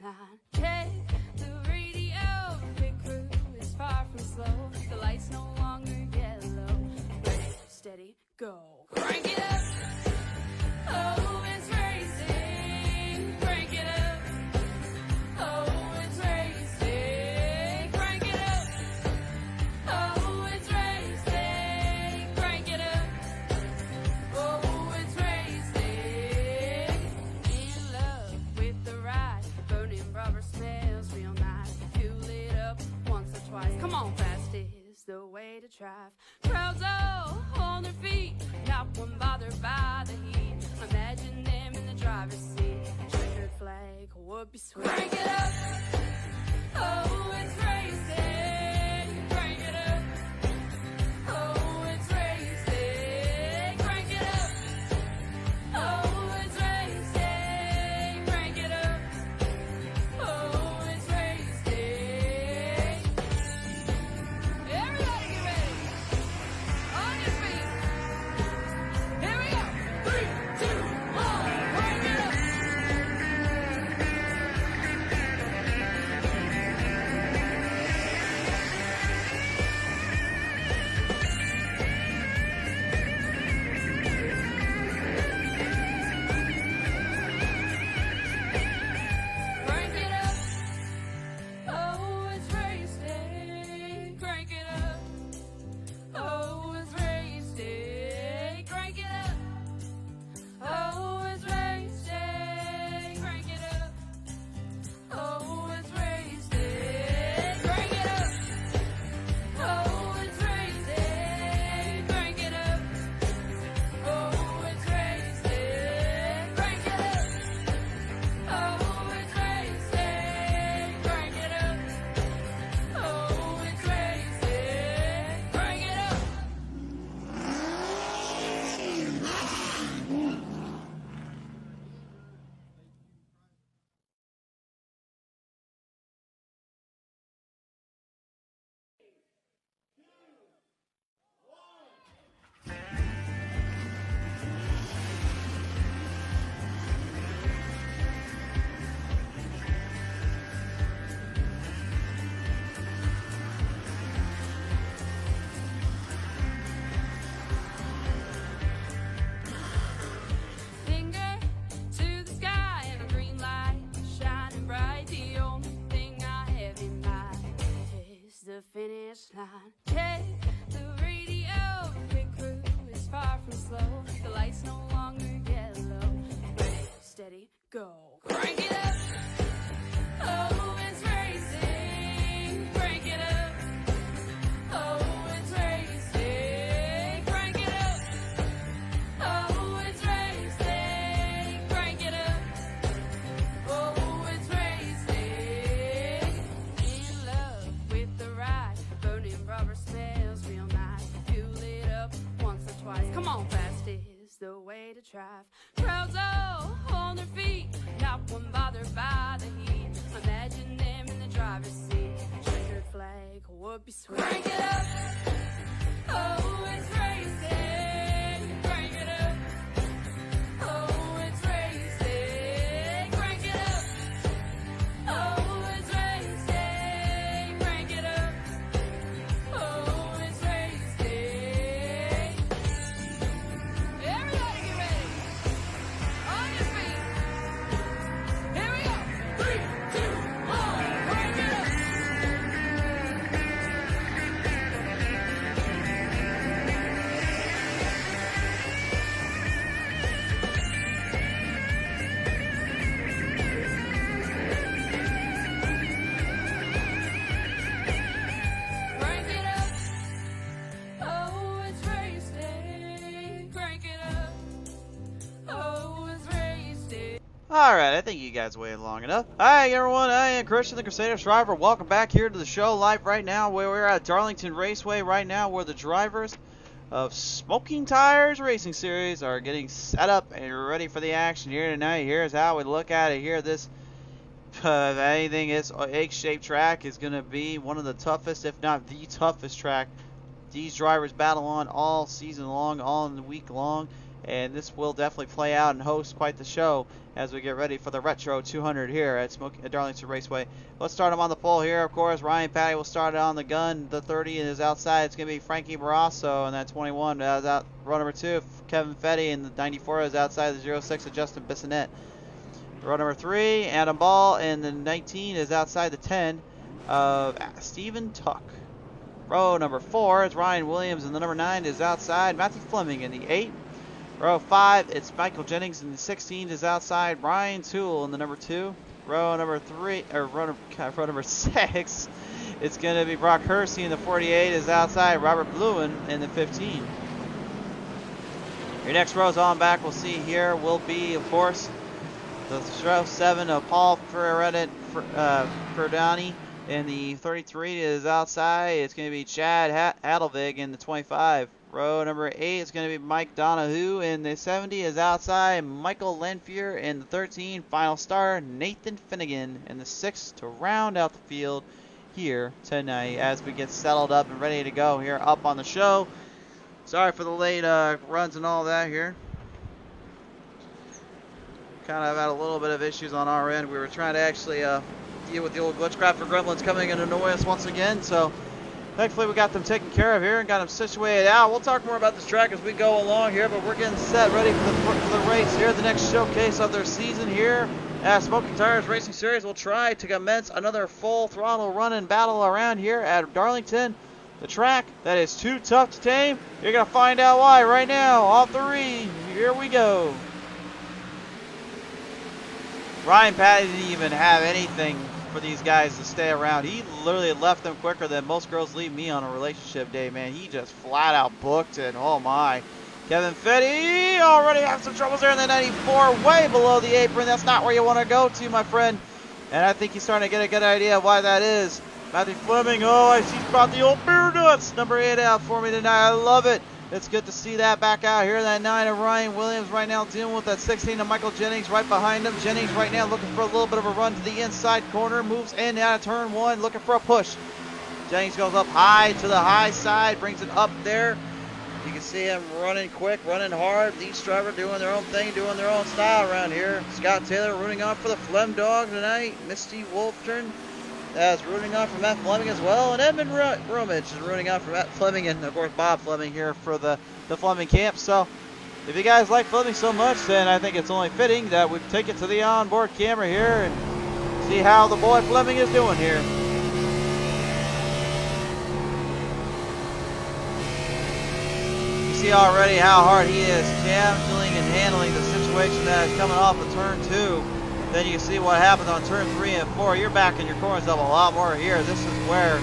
line. Check the radio, pit crew is far from slow. The lights no longer yellow. Ready, steady, go. Crank it up. Oh, it's racing. Crank it up. Oh, it's racing. Crank it up. Oh, it's racing. Crank it up. Oh, it's racing. In love with the ride. Burning rubber smells real nice. Fuel it up once or twice. Come on, fast is the way to drive. Crowds all on their feet. Not one bothered by the heat. Imagine them in the driver's seat. Checkered flag would be sweet. Crank it up. Oh, it's racing. Crank it up. Oh, it's racing. Crank it up. Oh, it's racing. Crank it up. Oh, it's racing. Everybody get ready. On your feet. Here we go. 3, 2, 1. Crank it up. Crank it up. Oh, it's racing. Crank it up. Oh, it's racing. Crank it up. Oh, it's racing. Crank it up. Oh, it's racing. Crank it up. Oh, it's racing. Crank it up. Oh, it's racing. Crank it up. Oh, it's racing. Crank it up. Oh, it's racing. Crank it up. Finger to the sky and a green light shining bright. The only thing I have in mind is the finish line. Check the radio, pit crew is far from slow. The lights no longer yellow. Ready, steady, go. Crank it up. Oh, it's racing. Crank it up. Oh, it's racing. Crank it up. Oh, it's racing. Crank it up. Oh, it's racing. In love with the ride. Burning rubber smells real nice. Fuel it up once or twice. Come on, fast is the way to drive. Crowds all on their feet. Not one bothered by the heat. Imagine them in the driver's seat. Checkered flag would be sweet. Crank it up. Oh, it's racing. Crank it up. Oh, it's racing. Crank it up. Oh, it's racing. Crank it up. Oh, it's racing. Everybody get ready. On your feet. Here we go. 3, 2, 1. Crank it up. Crank it up. Oh, it's racing. Crank it up. Oh, it's racing. Alright, I think you guys waited long enough. Hi everyone, I am Christian the Crusaders driver. Welcome back here to the show live right now where we're at Darlington Raceway right now where the drivers of Smoking Tires Racing Series are getting set up and ready for the action here tonight. Here's how we look at it here. This, if anything, this egg-shaped track is going to be one of the toughest, if not the toughest track these drivers battle on all season long, all in the week long. And this will definitely play out and host quite the show as we get ready for the Retro 200 here at Darlington Raceway. Let's start him on the pole here, of course. Ryan Patty will start it on the gun. The 30 is outside. It's going to be Frankie Barrasso, and that 21 is out. Row number 2, Kevin Fetty, and the 94 is outside the 06 of Justin Bissonette. Row number 3, Adam Ball, and the 19 is outside the 10 of Stephen Tuck. Row number 4 is Ryan Williams, and the number 9 is outside Matthew Fleming in the 8. Row 5, it's Michael Jennings, and the 16 is outside Brian Toole in the number 2. Row number 6, it's going to be Brock Hersey, and the 48 is outside Robert Bluen in the 15. Your next rows on back we'll see here will be, of course, the row 7 of Paul Ferdani, and the 33 is outside. It's going to be Chad Adelvig in the 25. Row number 8 is going to be Mike Donahue, and the 70 is outside Michael Lenfier, and the 13 final star Nathan Finnegan, and the 6 to round out the field here tonight as we get settled up and ready to go here up on the show. Sorry for the late runs and all that here. Kind of had a little bit of issues on our end. We were trying to actually deal with the old glitchcraft for gremlins coming and annoy us once again, so thankfully we got them taken care of here and got them situated out. We'll talk more about this track as we go along here, but we're getting set, ready for the race here. The next showcase of their season here at Smoking Tires Racing Series will try to commence another full throttle run and battle around here at Darlington. The track that is too tough to tame. You're going to find out why right now. Off 3, here we go. Ryan Patty didn't even have anything for these guys to stay around. He literally left them quicker than most girls leave me on a relationship day, man. He just flat out booked it. Oh my. Kevin Fetty already has some troubles there in the 94, way below the apron. That's not where you want to go to, my friend. And I think he's starting to get a good idea of why that is. Matthew Fleming, oh, I see he's brought the old beer nuts. Number 8 out for me tonight. I love it. It's good to see that back out here. That 9 of Ryan Williams right now dealing with that 16 of Michael Jennings right behind him. Jennings right now looking for a little bit of a run to the inside corner. Moves in out of turn 1, looking for a push. Jennings goes up high to the high side, brings it up there. You can see him running quick, running hard. Each driver doing their own thing, doing their own style around here. Scott Taylor rooting on for the Flem Dog tonight. Misty Wolfton is rooting on for Matt Fleming as well. And Edmund Rumage is rooting on for Matt Fleming, and of course Bob Fleming here for the Fleming camp. So if you guys like Fleming so much, then I think it's only fitting that we take it to the onboard camera here and see how the boy Fleming is doing here. See already how hard he is handling the situation that is coming off of turn 2. Then you see what happens on turn 3 and 4. You're backing your corners up a lot more here. This is where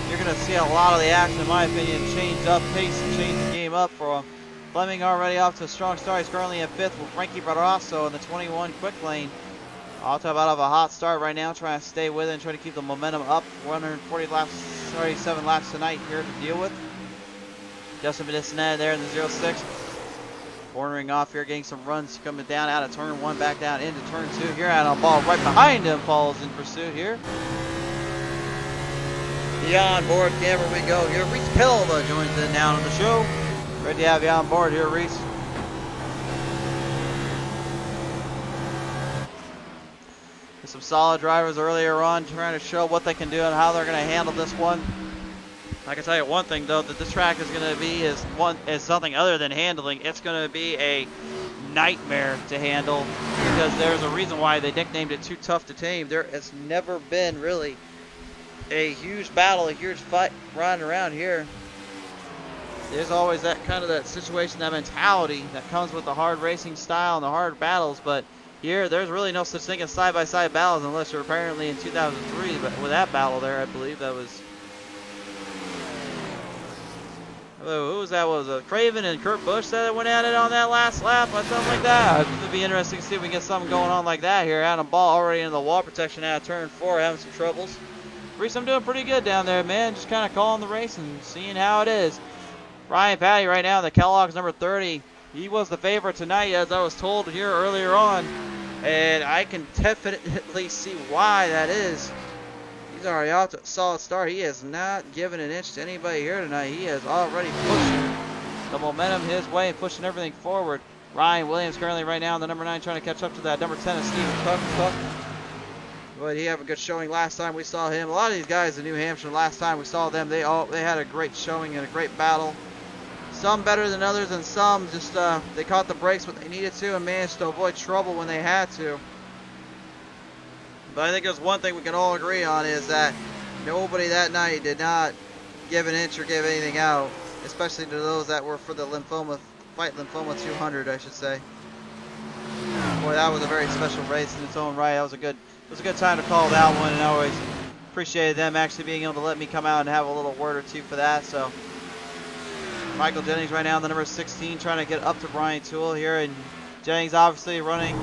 you're going to see a lot of the action, in my opinion, change up pace and change the game up for him. Fleming already off to a strong start. He's currently in 5th with Frankie Barrasso in the 21 quick lane. I'll talk about a hot start right now, trying to stay with it and try to keep the momentum up. 137 laps tonight here to deal with. Justin Bissonette there in the 06. Cornering off here, getting some runs coming down out of turn 1, back down into turn 2. Here out on ball right behind him. Paul's in pursuit here. The onboard camera we go here. Reese Pelva joins in now on the show. Ready to have you on board here, Reese. There's some solid drivers earlier on trying to show what they can do and how they're going to handle this one. I can tell you one thing though, that this track is going to be is something other than handling. It's going to be a nightmare to handle because there's a reason why they nicknamed it Too Tough to Tame. There has never been really a huge battle, a huge fight running around here. There's always that kind of that situation, that mentality that comes with the hard racing style and the hard battles, but here there's really no such thing as side-by-side battles unless you're apparently in 2003, but with that battle there, I believe that was... Who was that? Was it Craven and Kurt Busch that went at it on that last lap or something like that? It would be interesting to see if we can get something going on like that here. Adam Ball already in the wall protection out of turn 4, having some troubles. Reese, I'm doing pretty good down there, man. Just kind of calling the race and seeing how it is. Ryan Patty right now, the Kellogg's number 30. He was the favorite tonight, as I was told here earlier on. And I can definitely see why that is. He's already off to a solid start. He has not given an inch to anybody here tonight. He is already pushing the momentum his way and pushing everything forward. Ryan Williams currently right now in the number 9 trying to catch up to that number 10 is Steven Cook. But he had a good showing last time we saw him. A lot of these guys in New Hampshire, last time we saw them, they had a great showing and a great battle. Some better than others, and some just they caught the brakes when they needed to and managed to avoid trouble when they had to. But I think there's one thing we can all agree on is that nobody that night did not give an inch or give anything out, especially to those that were for the Fight Lymphoma 200, I should say. Boy, that was a very special race in its own right. It was a good time to call that one, and I always appreciated them actually being able to let me come out and have a little word or two for that. So Michael Jennings right now in the number 16 trying to get up to Brian Toole here, and Jennings obviously running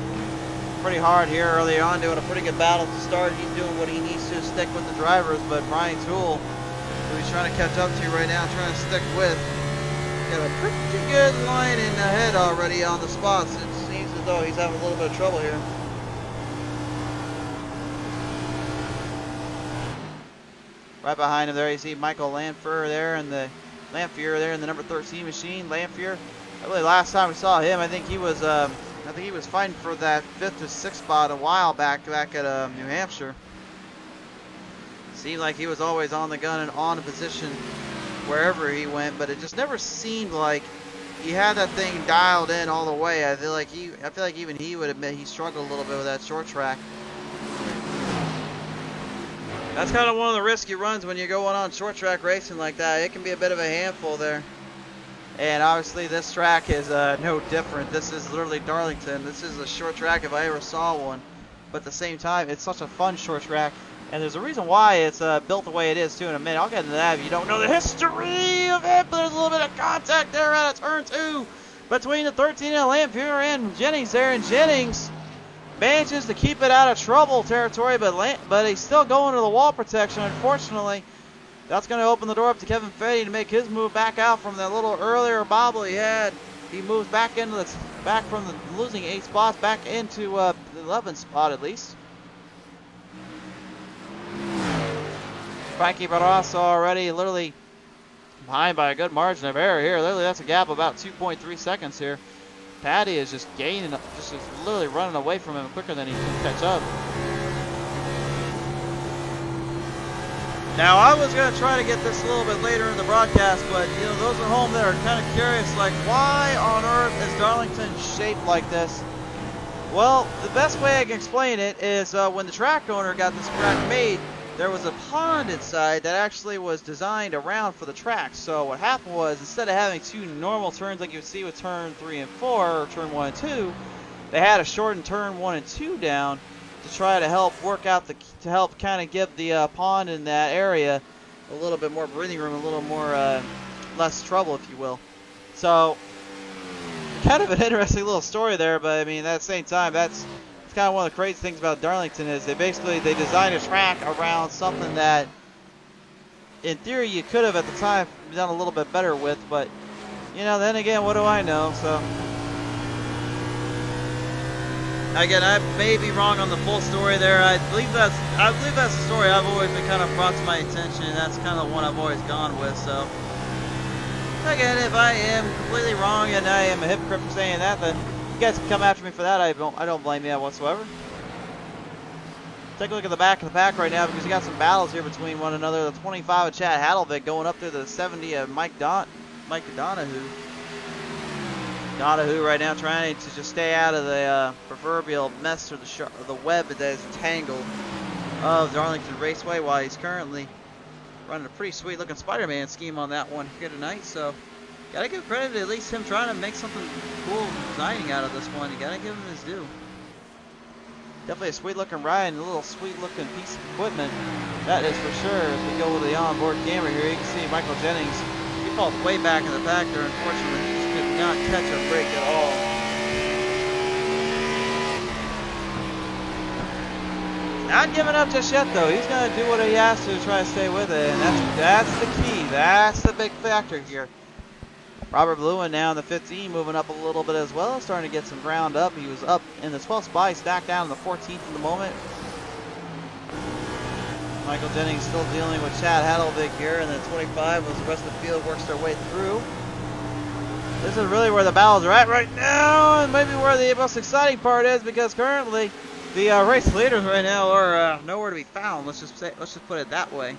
pretty hard here early on, doing a pretty good battle to start. He's doing what he needs to stick with the drivers, but Brian Toole, who he's trying to catch up to right now, trying to stick with, got a pretty good line in the head already on the spots. It seems as though he's having a little bit of trouble here. Right behind him there, you see Michael Lanfear there in the number 13 machine. Lanfear, I believe last time we saw him, I think he was fighting for that 5th to 6th spot a while back at New Hampshire. Seemed like he was always on the gun and on the position wherever he went, but it just never seemed like he had that thing dialed in all the way. I feel like even he would admit he struggled a little bit with that short track. That's kind of one of the risky runs when you're going on short track racing like that. It can be a bit of a handful there. And obviously this track is no different. This is literally Darlington. This is a short track if I ever saw one. But at the same time, it's such a fun short track. And there's a reason why it's built the way it is too in a minute. I'll get into that if you don't know the history of it. But there's a little bit of contact there out of turn 2 between the 13 and Lanfear and Jennings there. And Jennings manages to keep it out of trouble territory, but he's still going to the wall protection. Unfortunately, that's going to open the door up to Kevin Fetty to make his move back out from that little earlier bobble he had. He moves back from the losing 8 spots back into the 11th spot at least. Frankie Barrasso already literally behind by a good margin of error here. Literally, that's a gap of about 2.3 seconds here. Patty is just gaining, just literally running away from him quicker than he can catch up. Now, I was going to try to get this a little bit later in the broadcast, but you know, those at home that are kind of curious, like, why on earth is Darlington shaped like this? Well, the best way I can explain it is when the track owner got this track made, there was a pond inside that actually was designed around for the track. So what happened was, instead of having 2 normal turns like you would see with turn 3 and 4, or turn 1 and 2, they had to shorten turn 1 and 2 down to try to help help kind of give the pond in that area a little bit more breathing room, a little more less trouble, if you will. So kind of an interesting little story there, but I mean, at the same time, it's kind of one of the crazy things about Darlington is they designed a track around something that in theory you could have at the time done a little bit better with, but you know, then again, what do I know? So again, I may be wrong on the full story there. I believe that's the story I've always been kind of brought to my attention, and that's kind of the one I've always gone with. So again, if I am completely wrong and I am a hypocrite for saying that, then you guys can come after me for that. I don't blame you whatsoever. Take a look at the back of the pack right now because you got some battles here between one another. The 25 of Chad Hadelvik going up to the 70 of Mike Donahue. Donahue right now trying to just stay out of the proverbial mess or the web that is tangled of Darlington Raceway, while he's currently running a pretty sweet looking Spider-Man scheme on that one here tonight. So gotta give credit to at least him trying to make something cool and exciting out of this one. You gotta give him his due. Definitely a sweet looking ride and a little sweet looking piece of equipment. That is for sure. As we go with the onboard camera here, you can see Michael Jennings. He falls way back in the pack there. Unfortunately, he just could not catch a break at all. Not giving up just yet though. He's gonna do what he has to try to stay with it, and that's the key. That's the big factor here. Robert Lewin now in the 15, moving up a little bit as well, starting to get some ground up. He was up in the 12th spot. He's back down in the 14th at the moment. Michael Jennings still dealing with Chad Hadelvik here, and then 25 as the rest of the field works their way through. This is really where the battles are at right now, and maybe where the most exciting part is, because currently the race leaders right now are nowhere to be found. Let's just put it that way.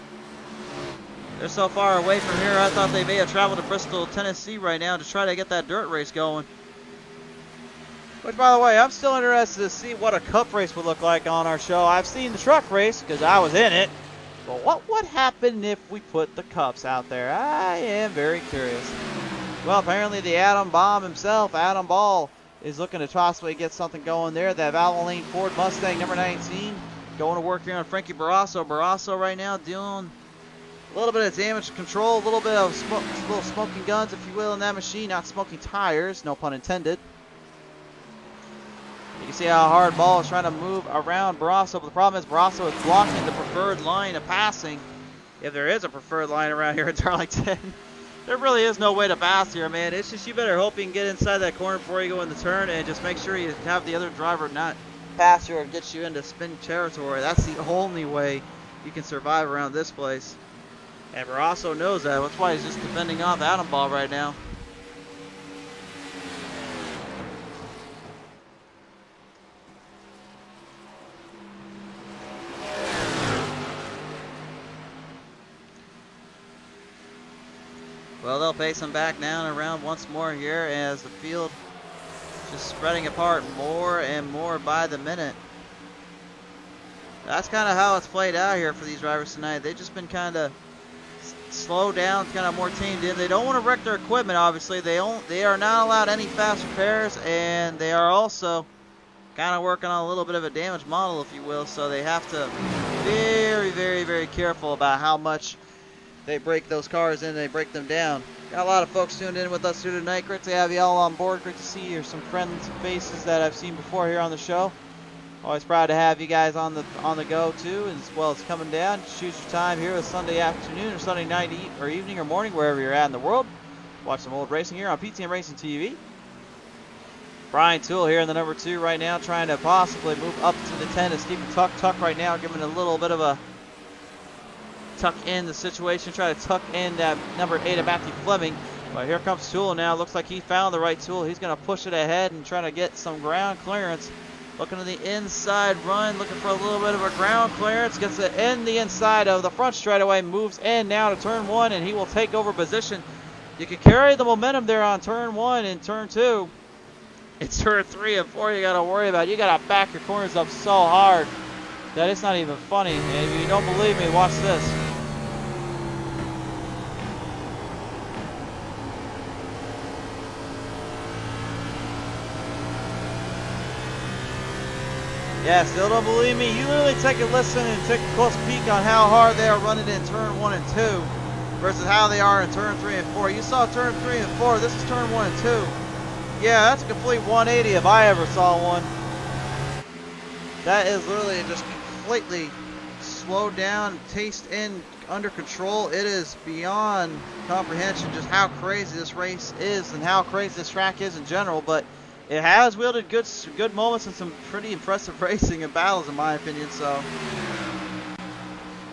They're so far away from here. I thought they may have traveled to Bristol, Tennessee right now to try to get that dirt race going. Which, by the way, I'm still interested to see what a cup race would look like on our show. I've seen the truck race because I was in it. But what would happen if we put the cups out there? I am very curious. Well, apparently the Atom Bomb himself, Adam Ball, is looking to possibly get something going there. That Valvoline Ford Mustang number 19 going to work here on Frankie Barrasso. Barrasso right now doing a little bit of damage control, a little bit of little smoking guns, if you will, in that machine. Not smoking tires, no pun intended. You can see how hard Ball is trying to move around Barrasso, but the problem is Barrasso is blocking the preferred line of passing. If there is a preferred line around here at Darlington, there really is no way to pass here, man. It's just you better hope you can get inside that corner before you go in the turn, and just make sure you have the other driver not pass you or get you into spin territory. That's the only way you can survive around this place. And Barrasso knows that. That's why he's just defending off Adam Ball right now. Well, they'll pace him back down and around once more here as the field just spreading apart more and more by the minute. That's kind of how it's played out here for these drivers tonight. They've just been kind of slowed down, kind of more tamed in. They don't want to wreck their equipment, obviously. They are not allowed any fast repairs, and they are also kind of working on a little bit of a damaged model, if you will, so they have to be very, very, very careful about how much they break those cars in, they break them down. Got a lot of folks tuned in with us here tonight. Great to have you all on board. Great to see you. Some friends and faces that I've seen before here on the show. Always proud to have you guys on the go too, as well as coming down. Choose your time here with Sunday afternoon or Sunday night or evening or morning, wherever you're at in the world. Watch some old racing here on PTM Racing TV. Brian Toole here in the number 2 right now, trying to possibly move up to the 10 is Stephen Tuck right now, giving a little bit of a tuck in the situation, try to tuck in that number 8 of Matthew Fleming. But here comes Toole now. Looks like he found the right tool. He's going to push it ahead and try to get some ground clearance. Looking to the inside run, looking for a little bit of a ground clearance. Gets it in the inside of the front straightaway, moves in now to turn 1, and he will take over position. You can carry the momentum there on turn 1 and turn 2. It's turn 3 and 4 you got to worry about. You got to back your corners up so hard that it's not even funny. And if you don't believe me, watch this. Yeah, still don't believe me? You literally take a listen and take a close peek on how hard they are running in turn 1 and 2 versus how they are in turn 3 and 4. You saw turn 3 and 4. This is turn 1 and 2. Yeah, that's a complete 180 if I ever saw one. That is literally just completely slowed down, taste in, under control. It is beyond comprehension just how crazy this race is and how crazy this track is in general, but it has wielded good moments and some pretty impressive racing and battles, in my opinion. So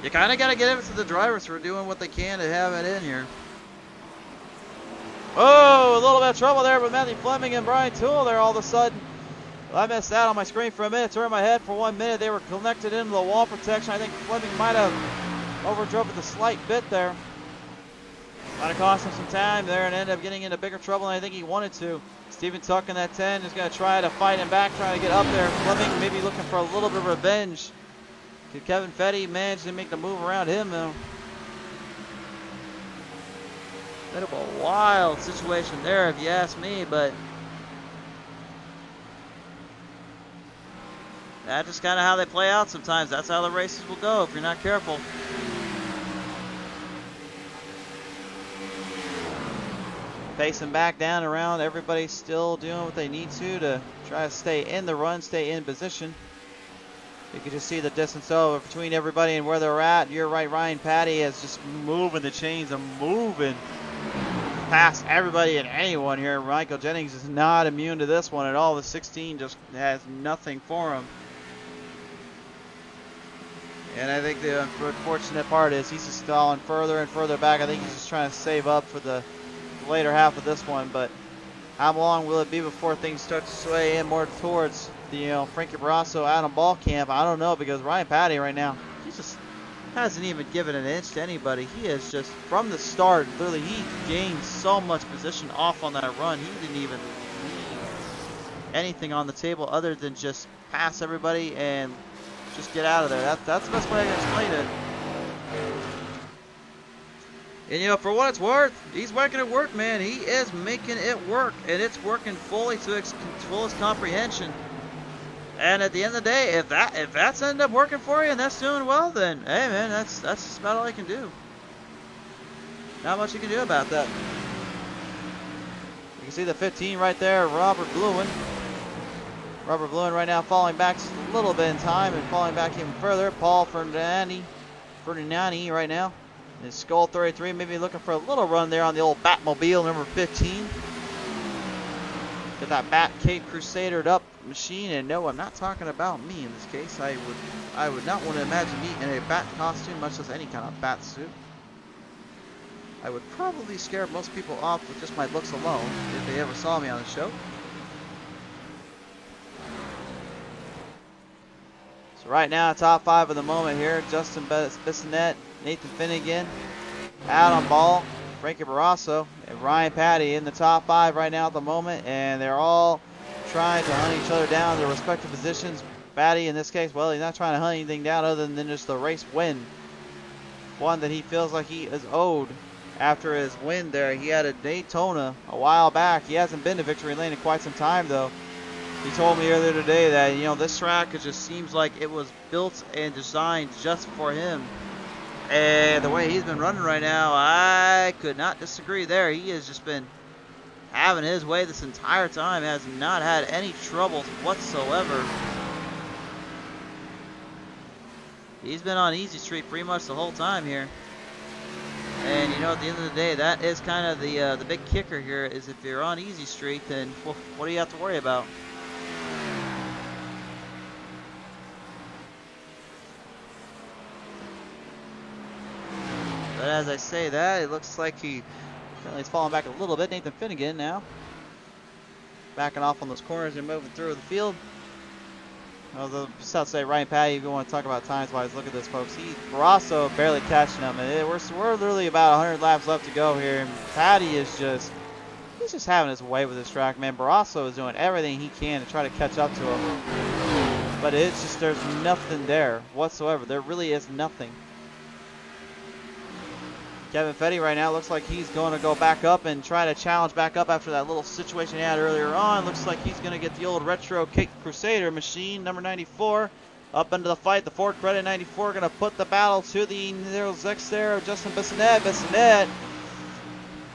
you kind of got to give it to the drivers for doing what they can to have it in here. Oh, a little bit of trouble there with Matthew Fleming and Brian Toole there all of a sudden. Well, I missed out on my screen for a minute, turned my head for 1 minute. They were connected into the wall protection. I think Fleming might have overdrove it a slight bit there. Might have cost him some time there and ended up getting into bigger trouble than I think he wanted to. Stephen Tuck in that 10 is going to try to fight him back, trying to get up there. Fleming maybe looking for a little bit of revenge. Could Kevin Fetty manage to make the move around him, though? Bit of a wild situation there, if you ask me, but that's just kind of how they play out sometimes. That's how the races will go if you're not careful. Pacing back down around, everybody's still doing what they need to try to stay in the run, stay in position. You can just see the distance over between everybody and where they're at. You're right, Ryan Patty is just moving the chains and moving past everybody and anyone here. Michael Jennings is not immune to this one at all. The 16 just has nothing for him. And I think the unfortunate part is he's just stalling further and further back. I think he's just trying to save up for the later half of this one, but How long will it be before things start to sway in more towards the Frankie Barrasso Adam Ball camp? I don't know, because Ryan Patty right now, he just hasn't even given an inch to anybody. He is just, from the start, literally, he gained so much position off on that run. He didn't even leave anything on the table other than just pass everybody and just get out of there. That's the best way I can explain it. And for what it's worth, he's making it work, man. He is making it work, and it's working fully to its fullest comprehension. And at the end of the day, if that's ended up working for you and that's doing well, then hey, man, that's just about all you can do. Not much you can do about that. You can see the 15 right there, Robert Bluen. Robert Bluen right now falling back just a little bit in time and falling back even further. Paul Ferdinandi right now. His Skull 33 maybe looking for a little run there on the old Batmobile number 15. Get that Bat Cape Crusadered up machine, and no, I'm not talking about me in this case. I would not want to imagine me in a bat costume, much less any kind of bat suit. I would probably scare most people off with just my looks alone if they ever saw me on the show. So right now, top 5 of the moment here: Justin Bissonette, Nathan Finnegan, Adam Ball, Frankie Barrasso, and Ryan Patty in the top 5 right now at the moment, and they're all trying to hunt each other down in their respective positions. Patty, in this case, well, he's not trying to hunt anything down other than just the race win. One that he feels like he is owed after his win there. He had a Daytona a while back. He hasn't been to Victory Lane in quite some time, though. He told me earlier today that, this track, it just seems like it was built and designed just for him. And the way he's been running right now, I could not disagree there. He has just been having his way this entire time, has not had any troubles whatsoever. He's been on easy street pretty much the whole time here. And at the end of the day, that is kind of the big kicker here, is if you're on easy street, then what do you have to worry about? But as I say that, it looks like he's falling back a little bit. Nathan Finnegan now backing off on those corners and moving through the field. Just to say, Ryan Patty, if you want to talk about times-wise, look at this, folks. Barrasso barely catching him. And we're literally about 100 laps left to go here. And Patty is he's just having his way with this track, man. Barrasso is doing everything he can to try to catch up to him. But it's just, there's nothing there whatsoever. There really is nothing. Kevin Fetty right now looks like he's going to go back up and try to challenge back up after that little situation he had earlier on. Looks like he's going to get the old retro Cape Crusader machine, number 94, up into the fight. The Ford Credit 94 going to put the battle to the Zex there of Justin Bissonette. Bissonette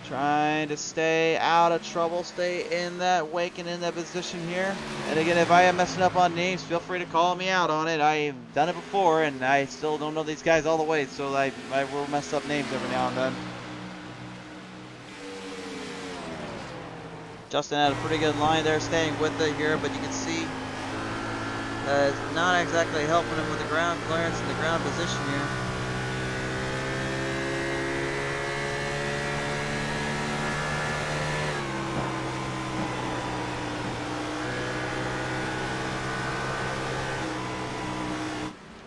trying to stay out of trouble, stay in that wake and in that position here. And again, if I am messing up on names, feel free to call me out on it. I've done it before, and I still don't know these guys all the way, so I will mess up names every now and then. Justin had a pretty good line there, staying with it here, but you can see it's not exactly helping him with the ground clearance and the ground position here.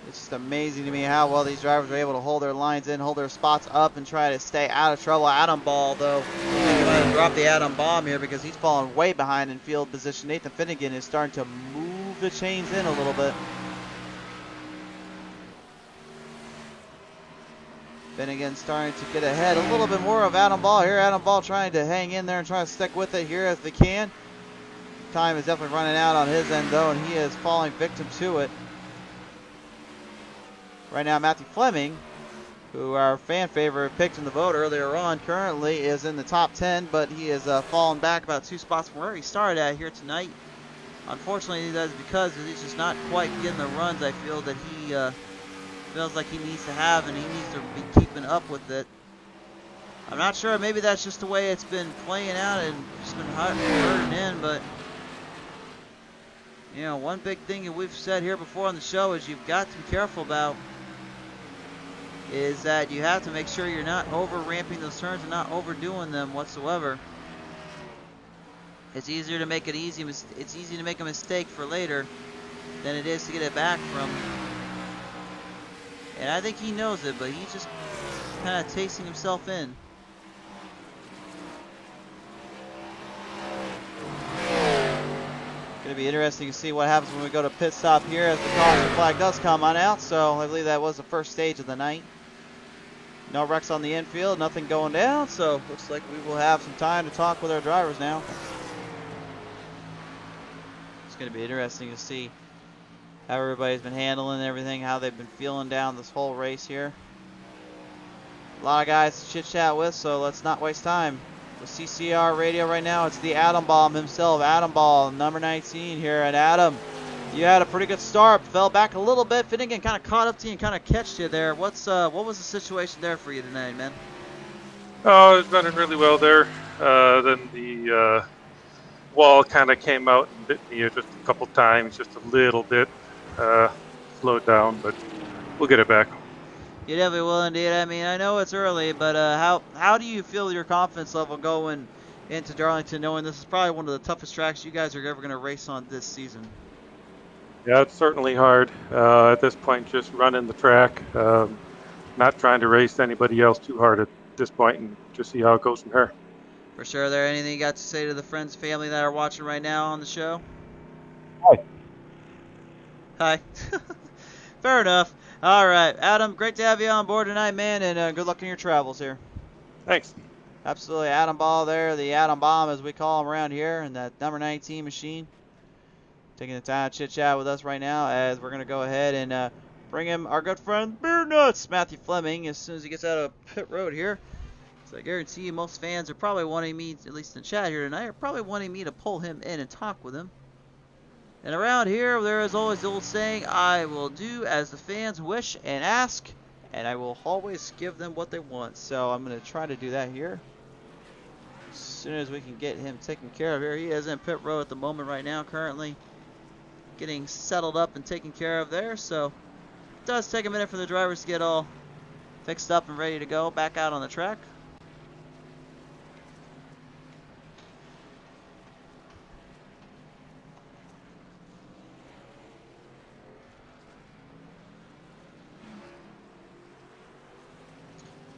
It's amazing to me how well these drivers are able to hold their lines in, hold their spots up, and try to stay out of trouble. Adam Ball, though, I'm going to drop the Adam bomb here because he's falling way behind in field position. Nathan Finnegan is starting to move the chains in a little bit. Finnegan starting to get ahead a little bit more of Adam Ball here. Adam Ball trying to hang in there and try to stick with it here as they can. Time is definitely running out on his end, though, and he is falling victim to it. Right now, Matthew Fleming, who our fan favorite picked in the vote earlier on, currently is in the top 10, but he has fallen back about 2 spots from where he started at here tonight. Unfortunately, that's because he's just not quite getting the runs I feel that he feels like he needs to have, and he needs to be keeping up with it. I'm not sure. Maybe that's just the way it's been playing out and just been hurting in, but one big thing that we've said here before on the show is you've got to be careful about is that you have to make sure you're not over ramping those turns and not overdoing them whatsoever. It's easier to make it's easy to make a mistake for later than it is to get it back from. And I think he knows it, but he's just kind of tasting himself in. Going to be interesting to see what happens when we go to pit stop here as the caution flag does come on out. So I believe that was the first stage of the night. No wrecks on the infield, nothing going down. So looks like we will have some time to talk with our drivers now. It's going to be interesting to see how everybody's been handling everything, how they've been feeling down this whole race here. A lot of guys to chit chat with, so let's not waste time. With CCR radio right now, it's the Atom Bomb himself, Atom Ball, number 19 here. And Adam, you had a pretty good start, fell back a little bit. Finnegan kind of caught up to you and kind of catched you there. What was the situation there for you tonight, man? Oh, I was running really well there. Then the wall kind of came out and bit me just a couple times, just a little bit. Slowed down, but we'll get it back. You definitely will indeed. I mean, I know it's early, but how do you feel your confidence level going into Darlington, knowing this is probably one of the toughest tracks you guys are ever going to race on this season? Yeah, it's certainly hard at this point, just running the track, not trying to race anybody else too hard at this point, and just see how it goes from here. For sure. There anything you got to say to the friends, family that are watching right now on the show? Hi. Hi. Fair enough. All right, Adam, great to have you on board tonight, man, and good luck in your travels here. Thanks. Absolutely. Atom Ball there, the Atom Bomb as we call him around here, and that number 19 machine. Taking the time to chit-chat with us right now as we're going to go ahead and bring him our good friend, Beer Nuts, Matthew Fleming, as soon as he gets out of pit road here. So I guarantee you most fans are probably wanting me, at least in the chat here tonight, are probably wanting me to pull him in and talk with him. And around here, there is always the old saying, I will do as the fans wish and ask, and I will always give them what they want. So I'm going to try to do that here. As soon as we can get him taken care of here. He is in pit road at the moment right now, currently getting settled up and taken care of there. So it does take a minute for the drivers to get all fixed up and ready to go back out on the track.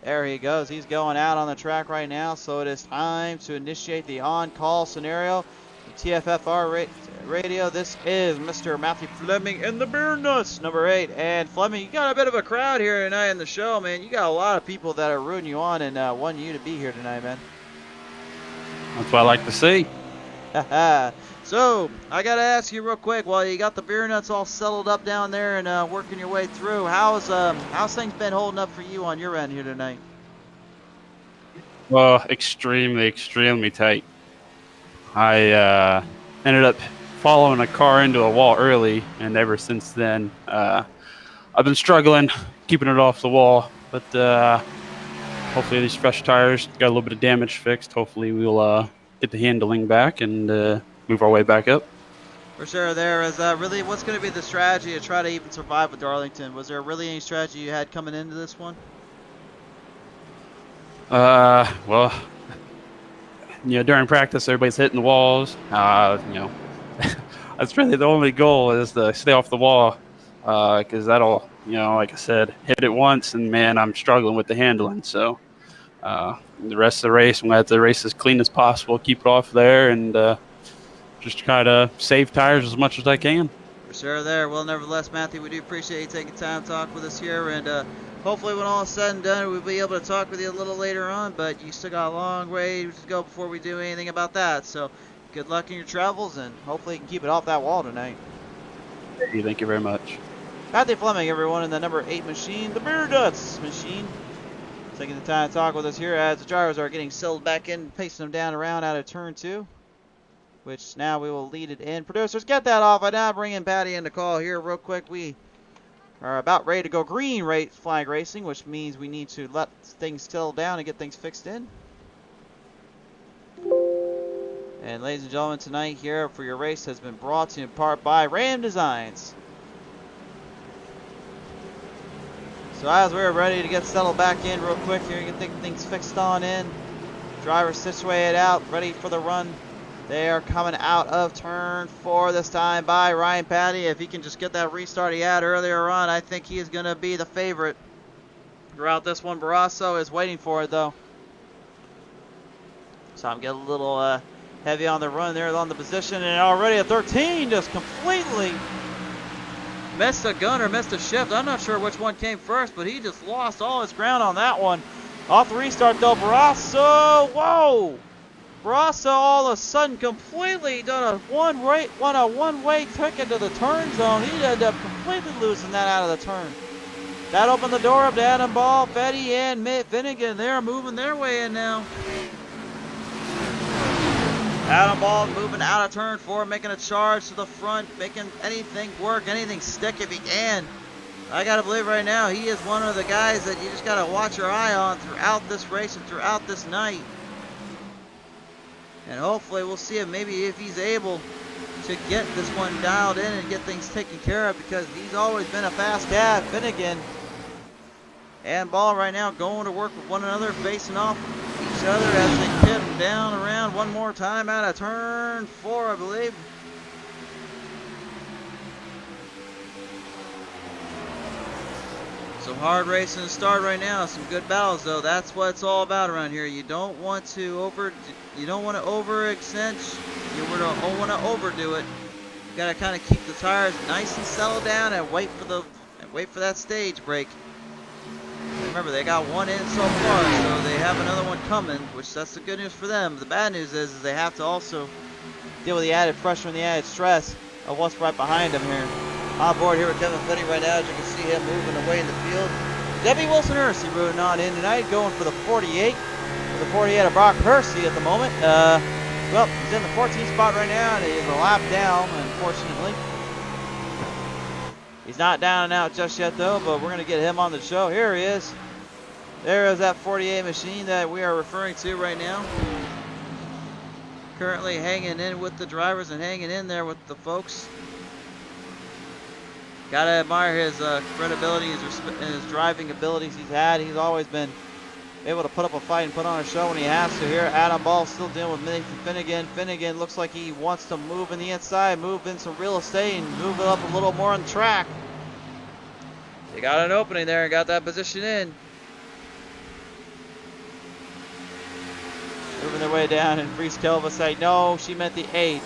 There he goes. He's going out on the track right now, so it is time to initiate the on-call scenario. The TFFR radio. This is Mr. Matthew Fleming and the Beer Nuts, number 8. And Fleming, you got a bit of a crowd here tonight in the show, man. You got a lot of people that are rooting you on and wanting you to be here tonight, man. That's what I like to see. So, I got to ask you real quick, while you got the Beer Nuts all settled up down there and working your way through, how's things been holding up for you on your end here tonight? Well, extremely tight. I ended up following a car into a wall early, and ever since then, I've been struggling keeping it off the wall. But hopefully these fresh tires got a little bit of damage fixed. Hopefully we'll get the handling back and move our way back up. For sure. There is really, what's going to be the strategy to try to even survive with Darlington? Was there really any strategy you had coming into this one? Well, during practice, everybody's hitting the walls. That's really the only goal, is to stay off the wall, because that'll, like I said, hit it once, and man, I'm struggling with the handling. So the rest of the race, I'm going to have to race as clean as possible, keep it off there, and just try to save tires as much as I can. For sure there. Well, nevertheless, Matthew, we do appreciate you taking time to talk with us here, and hopefully when all is said and done, we'll be able to talk with you a little later on, but you still got a long way to go before we do anything about that. So good luck in your travels, and hopefully you can keep it off that wall tonight. Thank you very much. Matthew Fleming, everyone, in the number 8 machine, the Beer Nuts machine. Taking the time to talk with us here as the drivers are getting settled back in, pacing them down around out of turn 2, which now we will lead it in. Producers, get that off. I now bring in Patty in the call here real quick. We are about ready to go green flag racing, which means we need to let things settle down and get things fixed in. And ladies and gentlemen, tonight here for your race has been brought to you in part by Ram Designs. So as we're ready to get settled back in real quick here, get things fixed on in. Drivers situated out, ready for the run. They are coming out of turn 4 this time by Ryan Patty. If he can just get that restart he had earlier on, I think he is going to be the favorite throughout this one. Barrasso is waiting for it, though. So I'm getting a little heavy on the run there on the position. And already at 13, just completely missed a gun or missed a shift. I'm not sure which one came first, but he just lost all his ground on that one. Off the restart, though, Barrasso. Whoa! Barrasso all of a sudden completely done a one-way ticket to the turn zone. He ended up completely losing that out of the turn. That opened the door up to Adam Ball, Fetty, and Mitt Finnegan. They're moving their way in now. Adam Ball moving out of turn 4, making a charge to the front, making anything work, anything stick if he can. I gotta believe right now he is one of the guys that you just gotta watch your eye on throughout this race and throughout this night. And hopefully we'll see him, maybe if he's able to get this one dialed in and get things taken care of, because he's always been a fast cab. Finnegan and Ball right now going to work with one another, facing off each other as they pit down around one more time out of turn 4, I believe. Some hard racing to start right now. Some good battles, though. That's what it's all about around here. You don't want to overextend. You don't want to overdo it. You gotta kind of keep the tires nice and settled down and wait for that stage break. Remember, they got one in so far, so they have another one coming, which that's the good news for them. The bad news is they have to also deal with the added pressure and the added stress of what's right behind them here. On board here with Kevin Fetty right now, as you can see him moving away in the field. Debbie Wilson-Hersey rooting on in tonight, going for the 48. For the 48 of Brock Hersey at the moment. Well, he's in the 14th spot right now, and he's a lap down, unfortunately. He's not down and out just yet, though, but we're going to get him on the show. Here he is. There is that 48 machine that we are referring to right now. Currently hanging in with the drivers and hanging in there with the folks. Gotta admire his credibility and his driving abilities he's had. He's always been able to put up a fight and put on a show when he has to here. Adam Ball still dealing with Nathan Finnegan. Finnegan looks like he wants to move in the inside, move in some real estate, and move it up a little more on the track. They got an opening there and got that position in. Moving their way down, and Reese Kelva say, no, she meant the 8.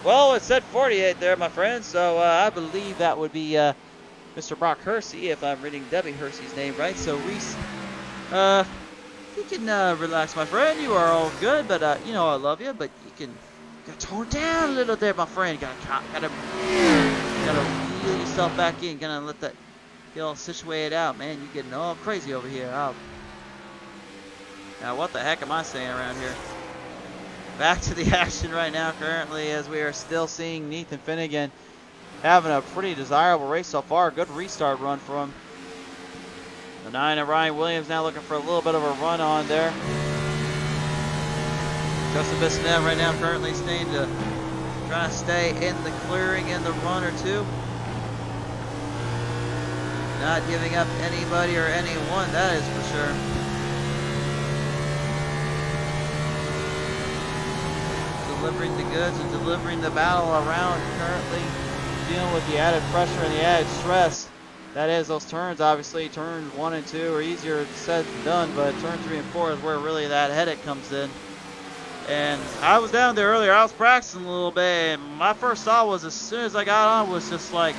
Well, it said 48 there, my friend, so I believe that would be Mr. Brock Hersey, if I'm reading Debbie Hersey's name right. So, Reese, you can relax, my friend. You are all good, but, you know I love you, but you gotta tone down a little there, my friend. You gotta reel yourself back in, gotta let that get all situated out, man. You're getting all crazy over here. Now, what the heck am I saying around here? Back to the action right now currently, as we are still seeing Nathan Finnegan having a pretty desirable race so far. Good restart run for him. The 9 of Ryan Williams now looking for a little bit of a run on there. Justin Bissonnette right now currently trying to stay in the clearing in the run or two. Not giving up anybody or anyone, that is for sure. Delivering the goods and delivering the battle around, currently dealing with the added pressure and the added stress. That is those turns, obviously. Turns 1 and 2 are easier said than done, but turn 3 and 4 is where really that headache comes in. And I was down there earlier, I was practicing a little bit, and my first thought was, as soon as I got on, was just like,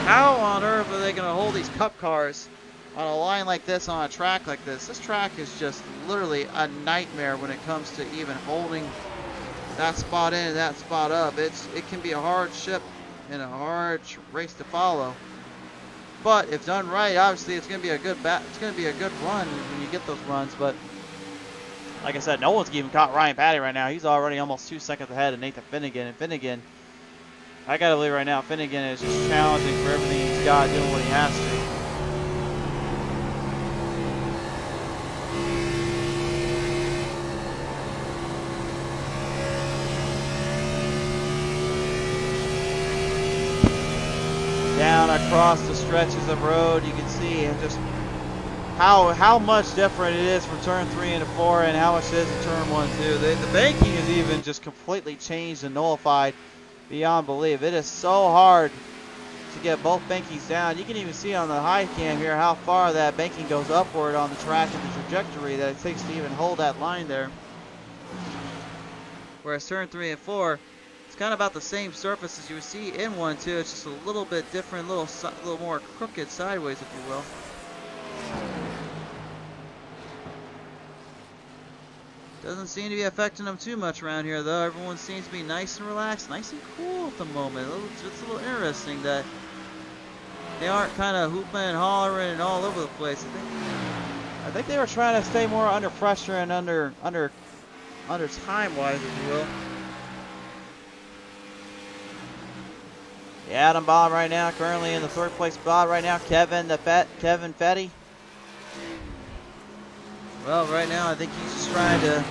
how on earth are they going to hold these cup cars on a line like this, on a track like this? This track is just literally a nightmare when it comes to even holding that spot in and that spot up. It can be a hard ship and a hard race to follow. But if done right, obviously it's going to be a good run when you get those runs. But like I said, no one's even caught Ryan Patty right now. He's already almost 2 seconds ahead of Nathan Finnegan. And Finnegan, I gotta believe right now, Finnegan is just challenging for everything he's got, doing what he has to. Down across the stretches of road, you can see him just how much different it is from turn 3 into 4 and how much it is in turn 1 too. The banking is even just completely changed and nullified beyond belief. It is so hard to get both bankings down. You can even see on the high cam here how far that banking goes upward on the track and the trajectory that it takes to even hold that line there. Whereas turn 3 and 4, it's kind of about the same surface as you would see in 1 2. It's just a little bit different, a little more crooked sideways, if you will. Doesn't seem to be affecting them too much around here, though. Everyone seems to be nice and relaxed, nice and cool at the moment. It's a little interesting that they aren't kind of hooping and hollering and all over the place. I think they were trying to stay more under pressure and under time-wise, if you will. The Adam Bob right now, currently in the 3rd place spot right now. Kevin Fetty. Well, right now I think he's just trying to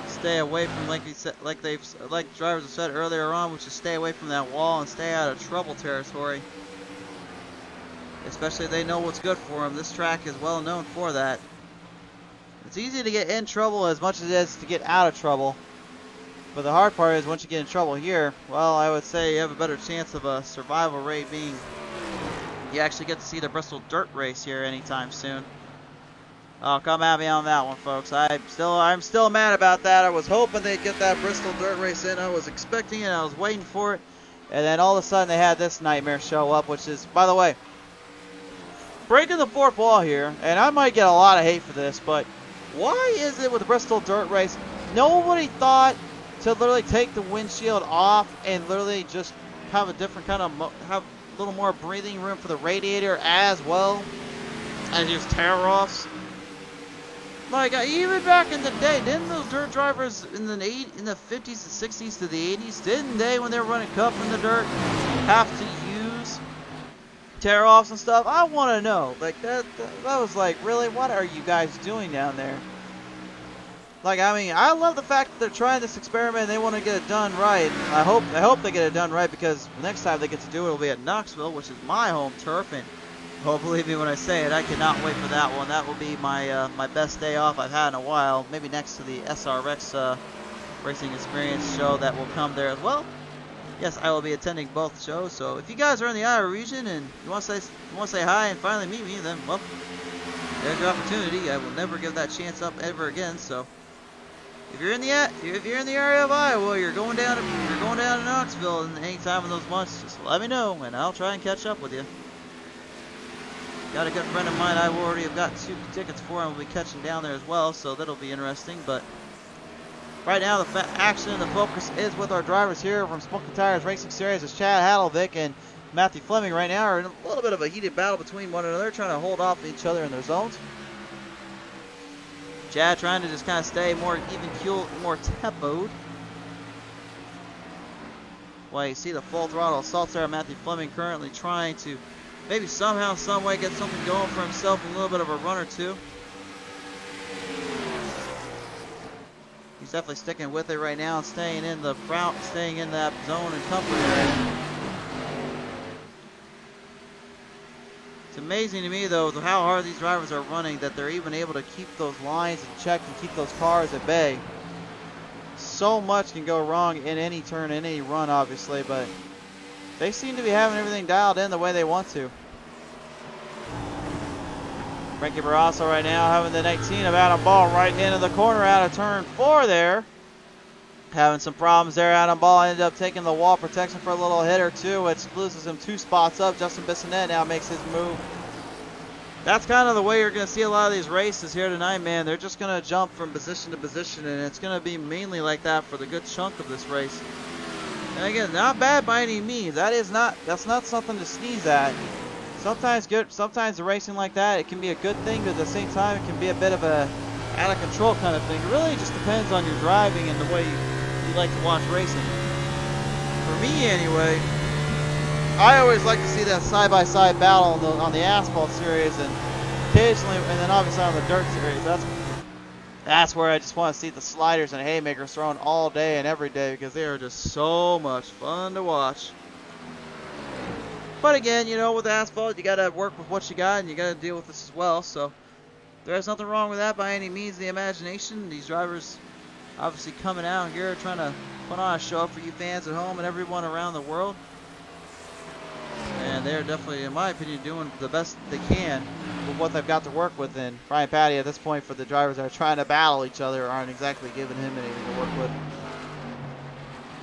stay away from, like drivers have said earlier on, which is stay away from that wall and stay out of trouble territory. Especially if they know what's good for them. This track is well known for that. It's easy to get in trouble as much as it is to get out of trouble. But the hard part is once you get in trouble here, well, I would say you have a better chance of a survival rate being you actually get to see the Bristol Dirt Race here anytime soon. Oh, come at me on that one, folks. I'm still mad about that. I was hoping they'd get that Bristol Dirt Race in. I was expecting it. I was waiting for it. And then all of a sudden they had this nightmare show up, which is, by the way, breaking the 4th wall here. And I might get a lot of hate for this, but why is it with the Bristol Dirt Race, nobody thought to literally take the windshield off and literally just have a different kind of, have a little more breathing room for the radiator as well as just tear-offs? Like, even back in the day, didn't those dirt drivers in the 50s and 60s to the 80s, didn't they, when they were running Cup in the dirt, have to use tear-offs and stuff? I want to know. Like, that was like, really, what are you guys doing down there? Like, I mean, I love the fact that they're trying this experiment and they want to get it done right. I hope they get it done right, because the next time they get to do it will be at Knoxville, which is my home turf, and oh, believe me when I say it, I cannot wait for that one. That will be my my best day off I've had in a while. Maybe next to the SRX Racing Experience show that will come there as well. Yes, I will be attending both shows. So if you guys are in the Iowa region and you want to say hi and finally meet me, then well, there's your opportunity. I will never give that chance up ever again. So if you're in the area of Iowa, you're going down to Knoxville, and any time in those months, just let me know and I'll try and catch up with you. Got a good friend of mine, I already have got 2 tickets for him. We'll be catching down there as well, so that'll be interesting. But right now, the action and the focus is with our drivers here from Smoking Tires Racing Series. As Chad Hadelvik and Matthew Fleming right now are in a little bit of a heated battle between one another, trying to hold off each other in their zones. Chad trying to just kind of stay more even keel, more tempoed. Well, you see the full throttle assaults there. Matthew Fleming currently trying to maybe somehow, some way get something going for himself, a little bit of a run or two. He's definitely sticking with it right now and staying in that zone and comfort area. It's amazing to me, though, how hard these drivers are running, that they're even able to keep those lines in check and keep those cars at bay. So much can go wrong in any turn, in any run, obviously, but they seem to be having everything dialed in the way they want to. Frankie Barrasso right now having the 19 of Adam Ball right into the corner out of turn 4 there. Having some problems there. Adam Ball ended up taking the wall protection for a little hit or two, which loses him 2 spots up. Justin Bissonette now makes his move. That's kind of the way you're going to see a lot of these races here tonight, man. They're just going to jump from position to position, and it's going to be mainly like that for the good chunk of this race. And again, not bad by any means. That's not something to sneeze at. Sometimes the racing like that, it can be a good thing, but at the same time, it can be a bit of a out of control kind of thing. It really just depends on your driving and the way you like to watch racing. For me, anyway, I always like to see that side-by-side battle on the asphalt series, and occasionally, and then obviously on the dirt series. That's where I just want to see the sliders and haymakers thrown all day and every day, because they are just so much fun to watch. But again, you know, with asphalt, you got to work with what you got, and you got to deal with this as well. So There's nothing wrong with that by any means of the imagination. These drivers obviously coming out here trying to put on a show for you fans at home and everyone around the world. And they're definitely, in my opinion, doing the best they can with what they've got to work with. And Brian Patty, at this point, for the drivers that are trying to battle each other, aren't exactly giving him anything to work with.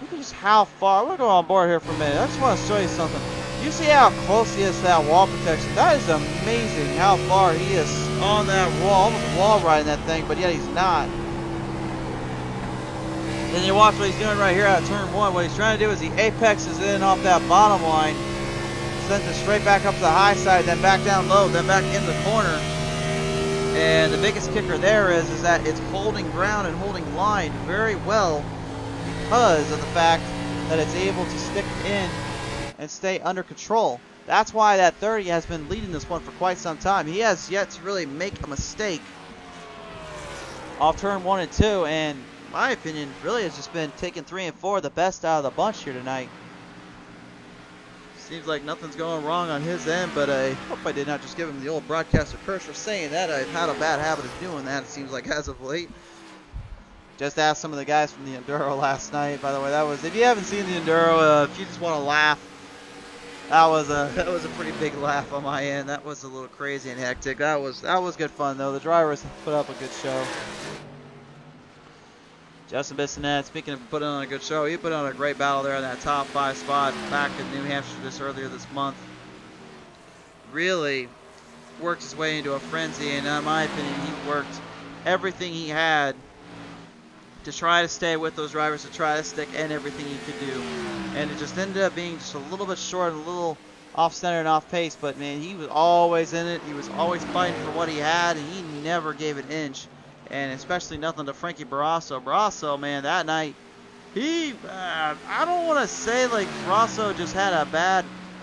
Look at just how far. We'll go on board here for a minute. I just want to show you something. You see how close he is to that wall protection? That is amazing how far he is on that wall. Almost wall riding that thing, but yet he's not. Then you watch what he's doing right here out of turn 1. What he's trying to do is he apexes in off that bottom line, sends it straight back up to the high side, then back down low, then back into the corner. And the biggest kicker there is that it's holding ground and holding line very well because of the fact that it's able to stick in and stay under control. That's why that 30 has been leading this one for quite some time. He has yet to really make a mistake off turn 1 and 2, and in my opinion, really has just been taking 3 and 4 the best out of the bunch here tonight. Seems like nothing's going wrong on his end, but I hope I did not just give him the old broadcaster curse for saying that. I've had a bad habit of doing that, it seems like, as of late. Just asked some of the guys from the Enduro last night. By the way, that was, if you haven't seen the Enduro, if you just want to laugh, that was a pretty big laugh on my end. That was a little crazy and hectic. That was good fun though. The drivers put up a good show. Justin Bissonette, speaking of putting on a good show, he put on a great battle there in that top 5 spot back in New Hampshire earlier this month. Really worked his way into a frenzy, and in my opinion, he worked everything he had to try to stay with those drivers, to try to stick in everything he could do. And it just ended up being just a little bit short, a little off-center and off-pace, but man, he was always in it. He was always fighting for what he had, and he never gave an inch. And especially nothing to Frankie Barrasso. Barrasso, man, that night, he, I don't want to say like Barrasso just had a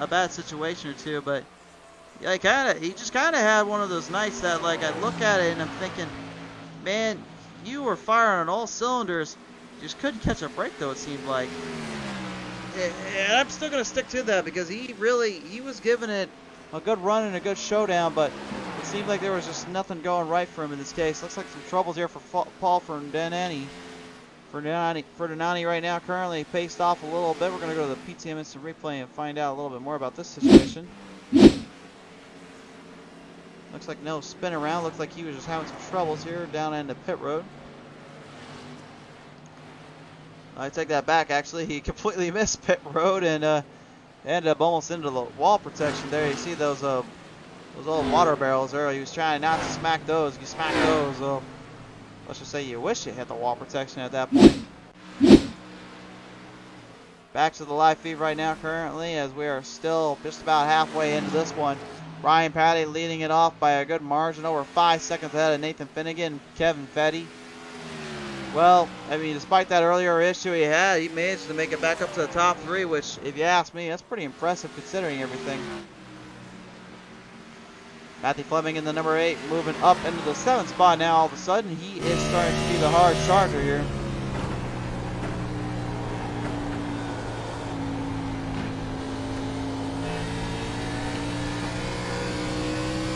bad situation or two, but he just kind of had one of those nights that, like, I look at it and I'm thinking, man, you were firing on all cylinders, just couldn't catch a break though, it seemed like. And I'm still going to stick to that because he was giving it a good run and a good showdown, but it seemed like there was just nothing going right for him in this case. Looks like some troubles here for Paul Ferdinandi. Ferdinandi right now currently paced off a little bit. We're going to go to the PTM Instant Replay and find out a little bit more about this situation. Looks like no spin around. Looks like he was just having some troubles here down into pit road. I take that back, actually. He completely missed pit road and ended up almost into the wall protection there. You see those old water barrels there. He was trying not to smack those. If you smack those, let's just say you wish you hit the wall protection at that point. Back to the live feed right now currently, as we are still just about halfway into this one. Brian Patty leading it off by a good margin, over 5 seconds ahead of Nathan Finnegan and Kevin Fetty. Well, I mean, despite that earlier issue he had, he managed to make it back up to the top 3, which, if you ask me, that's pretty impressive considering everything. Matthew Fleming in the number 8, moving up into the 7th spot now. All of a sudden, he is starting to be the hard charger here.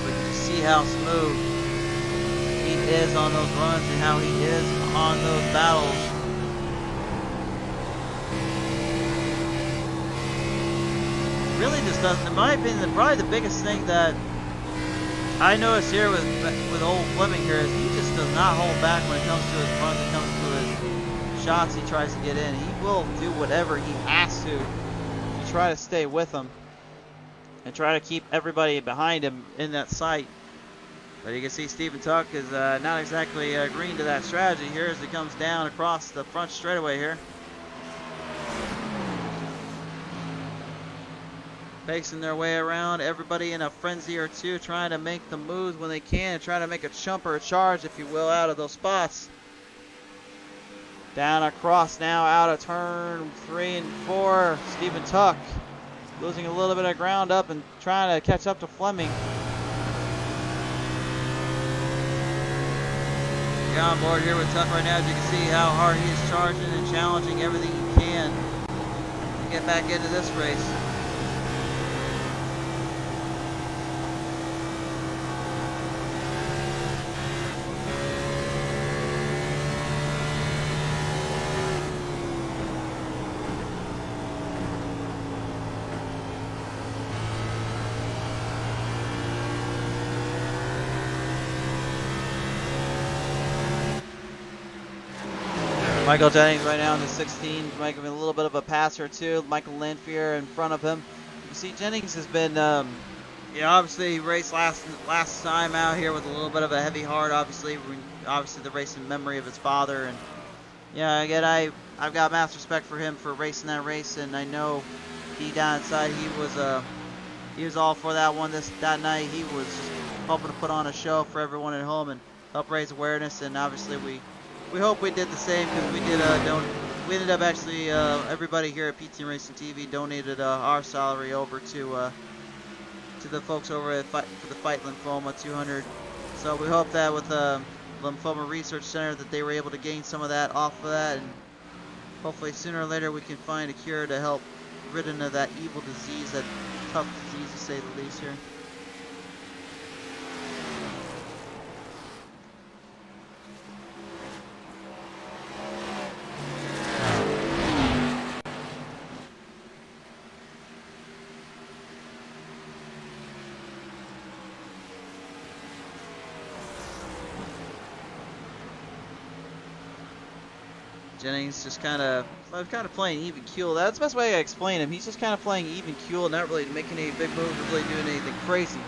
We can just see how smooth he is on those runs and how he is on those battles. Really just doesn't, in my opinion, probably the biggest thing that I noticed here with old Fleming here is he just does not hold back when it comes to his runs, when it comes to his shots he tries to get in. He will do whatever he has to try to stay with him and try to keep everybody behind him in that sight. But you can see Stephen Tuck is not exactly agreeing to that strategy here as he comes down across the front straightaway here. Pacing their way around, everybody in a frenzy or two, trying to make the moves when they can, trying to make a jump or a charge, if you will, out of those spots. Down across now, out of turn 3 and 4. Stephen Tuck losing a little bit of ground up and trying to catch up to Fleming. You're on board here with Tuck right now, as you can see how hard he is charging and challenging everything he can to get back into this race. Michael Jennings right now in the 16, making a little bit of a pass or two. Michael Lanfear in front of him. You see, Jennings has been, obviously he raced last time out here with a little bit of a heavy heart. Obviously the racing memory of his father, and yeah, again, I've got mass respect for him for racing that race, and I know he down inside he was all for that one that night. He was just hoping to put on a show for everyone at home and help raise awareness, and obviously we hope we did the same, because we did we ended up actually everybody here at PT Racing TV donated our salary over to the folks over at for the Fight Lymphoma 200. So we hope that with Lymphoma Research Center that they were able to gain some of that off of that, and hopefully sooner or later we can find a cure to help rid of that evil disease, that tough disease to say the least here. Jennings just kind of playing even keel. That's the best way I explain him. He's just kind of playing even keel, not really making any big moves, or really doing anything crazy.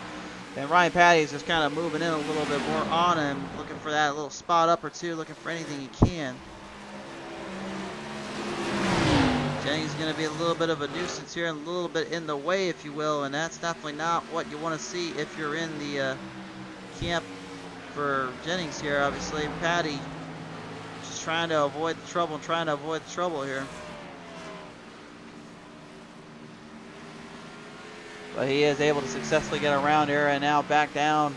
And Ryan Patty is just kind of moving in a little bit more on him, looking for that little spot up or two, looking for anything he can. Jennings is going to be a little bit of a nuisance here, and a little bit in the way, if you will, and that's definitely not what you want to see if you're in the camp for Jennings here. Obviously, Patty trying to avoid the trouble here. But he is able to successfully get around here, and now back down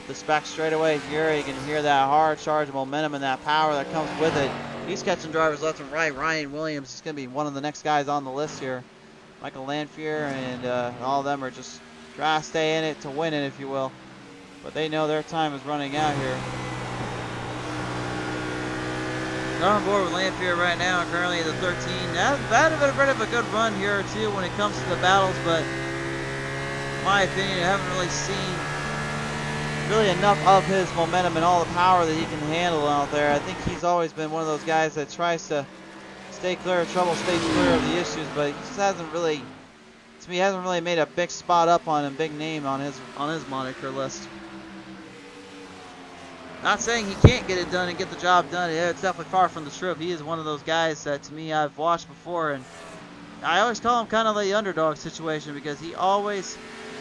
the back straightaway here. You can hear that hard charge of momentum and that power that comes with it. He's catching drivers left and right. Ryan Williams is going to be one of the next guys on the list here. Michael Lanfear and all of them are just trying to stay in it to win it, if you will. But they know their time is running out here. On board with Lanfear right now, currently at the 13. That's had a bit of a good run here too when it comes to the battles, but in my opinion, I haven't really seen really enough of his momentum and all the power that he can handle out there. I think he's always been one of those guys that tries to stay clear of trouble, stay clear of the issues, but he just hasn't really, to me, hasn't really made a big spot up on him, big name on his moniker list. Not saying he can't get it done and get the job done. Yeah, it's definitely far from the truth. He is one of those guys that, to me, I've watched before, and I always call him kind of the underdog situation, because he always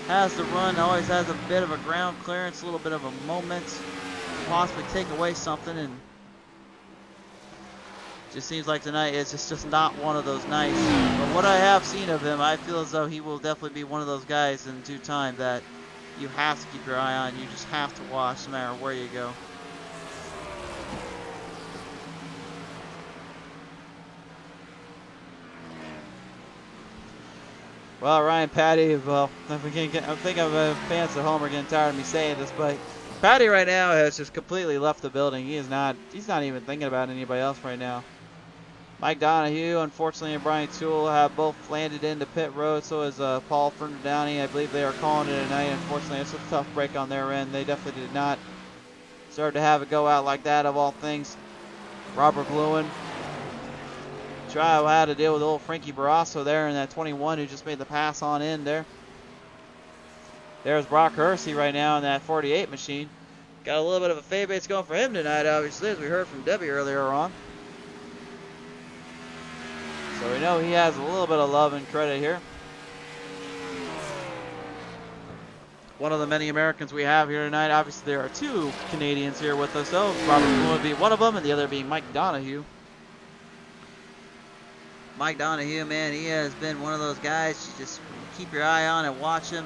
has the run, always has a bit of a ground clearance, a little bit of a moment, possibly take away something, and it just seems like tonight it's just not one of those nights. But what I have seen of him, I feel as though he will definitely be one of those guys in due time that you have to keep your eye on. You just have to watch no matter where you go. Well, Ryan Patty, well, if we can get, I think fans at home are getting tired of me saying this, but Patty right now has just completely left the building. He's not even thinking about anybody else right now. Mike Donahue, unfortunately, and Brian Toole have both landed into pit road. So is Paul Fernandoni. I believe they are calling it a night. Unfortunately, it's a tough break on their end. They definitely did not start to have it go out like that, of all things. Robert Lewin had to deal with old Frankie Barrasso there in that 21, who just made the pass on in there. There's Brock Hersey right now in that 48 machine. Got a little bit of a fade base going for him tonight, obviously, as we heard from Debbie earlier on. So we know he has a little bit of love and credit here. One of the many Americans we have here tonight. Obviously, there are two Canadians here with us, though. Robert Lewin would be one of them, and the other being Mike Donahue. Mike Donahue, man, he has been one of those guys you just keep your eye on and watch him.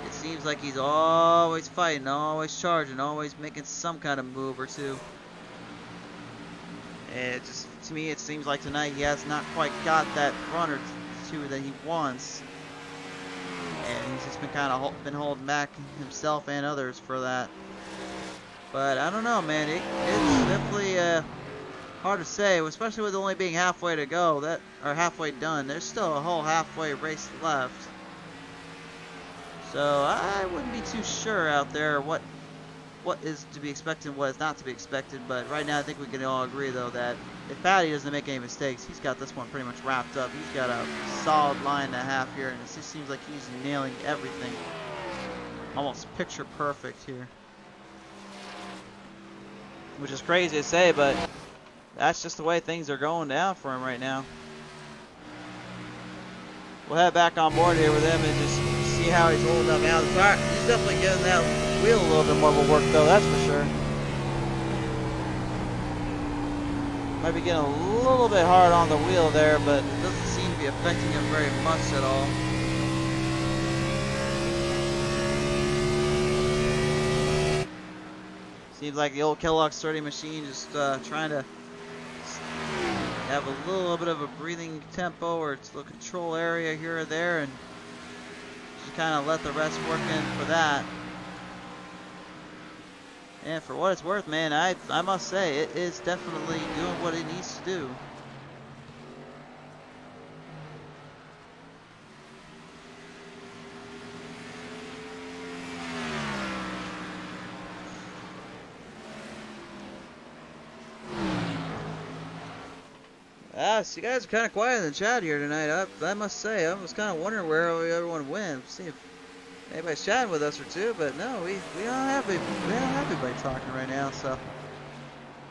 It seems like he's always fighting, always charging, always making some kind of move or two. And it just, to me, it seems like tonight he has not quite got that run or two that he wants. And he's just been kind of been holding back himself and others for that. But I don't know, man. It's definitely hard to say, especially with only being halfway to go, or halfway done. There's still a whole halfway race left. So I wouldn't be too sure out there what what is to be expected and what is not to be expected. But right now, I think we can all agree, though, that if Patty doesn't make any mistakes, he's got this one pretty much wrapped up. He's got a solid line and a half here, and it just seems like he's nailing everything. Almost picture perfect here. Which is crazy to say, but that's just the way things are going down for him right now. We'll head back on board here with him and just see how he's holding up now. He's definitely getting that wheel a little bit more of a work, though, that's for sure. Might be getting a little bit hard on the wheel there, but it doesn't seem to be affecting him very much at all. Seems like the old Kellogg's 30 machine just trying to have a little bit of a breathing tempo or its little control area here or there, and just kind of let the rest work in for that. And for what it's worth, man, I must say it is definitely doing what it needs to do. So you guys are kind of quiet in the chat here tonight. I must say, I was kind of wondering where everyone went. See if anybody's chatting with us or two, but no, we don't have anybody talking right now. So,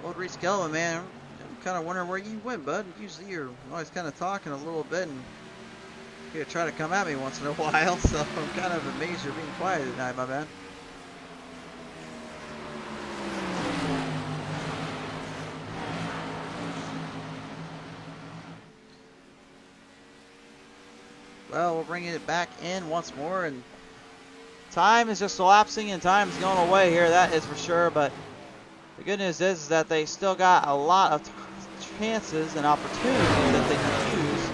old Reese Gelman, man, I'm kind of wondering where you went, bud. Usually you're always kind of talking a little bit, and you're trying to come at me once in a while. So I'm kind of amazed you're being quiet tonight, my man. Well, we're bringing it back in once more, and time is just elapsing and time is going away here, that is for sure. But the good news is that they still got a lot of chances and opportunities that they can use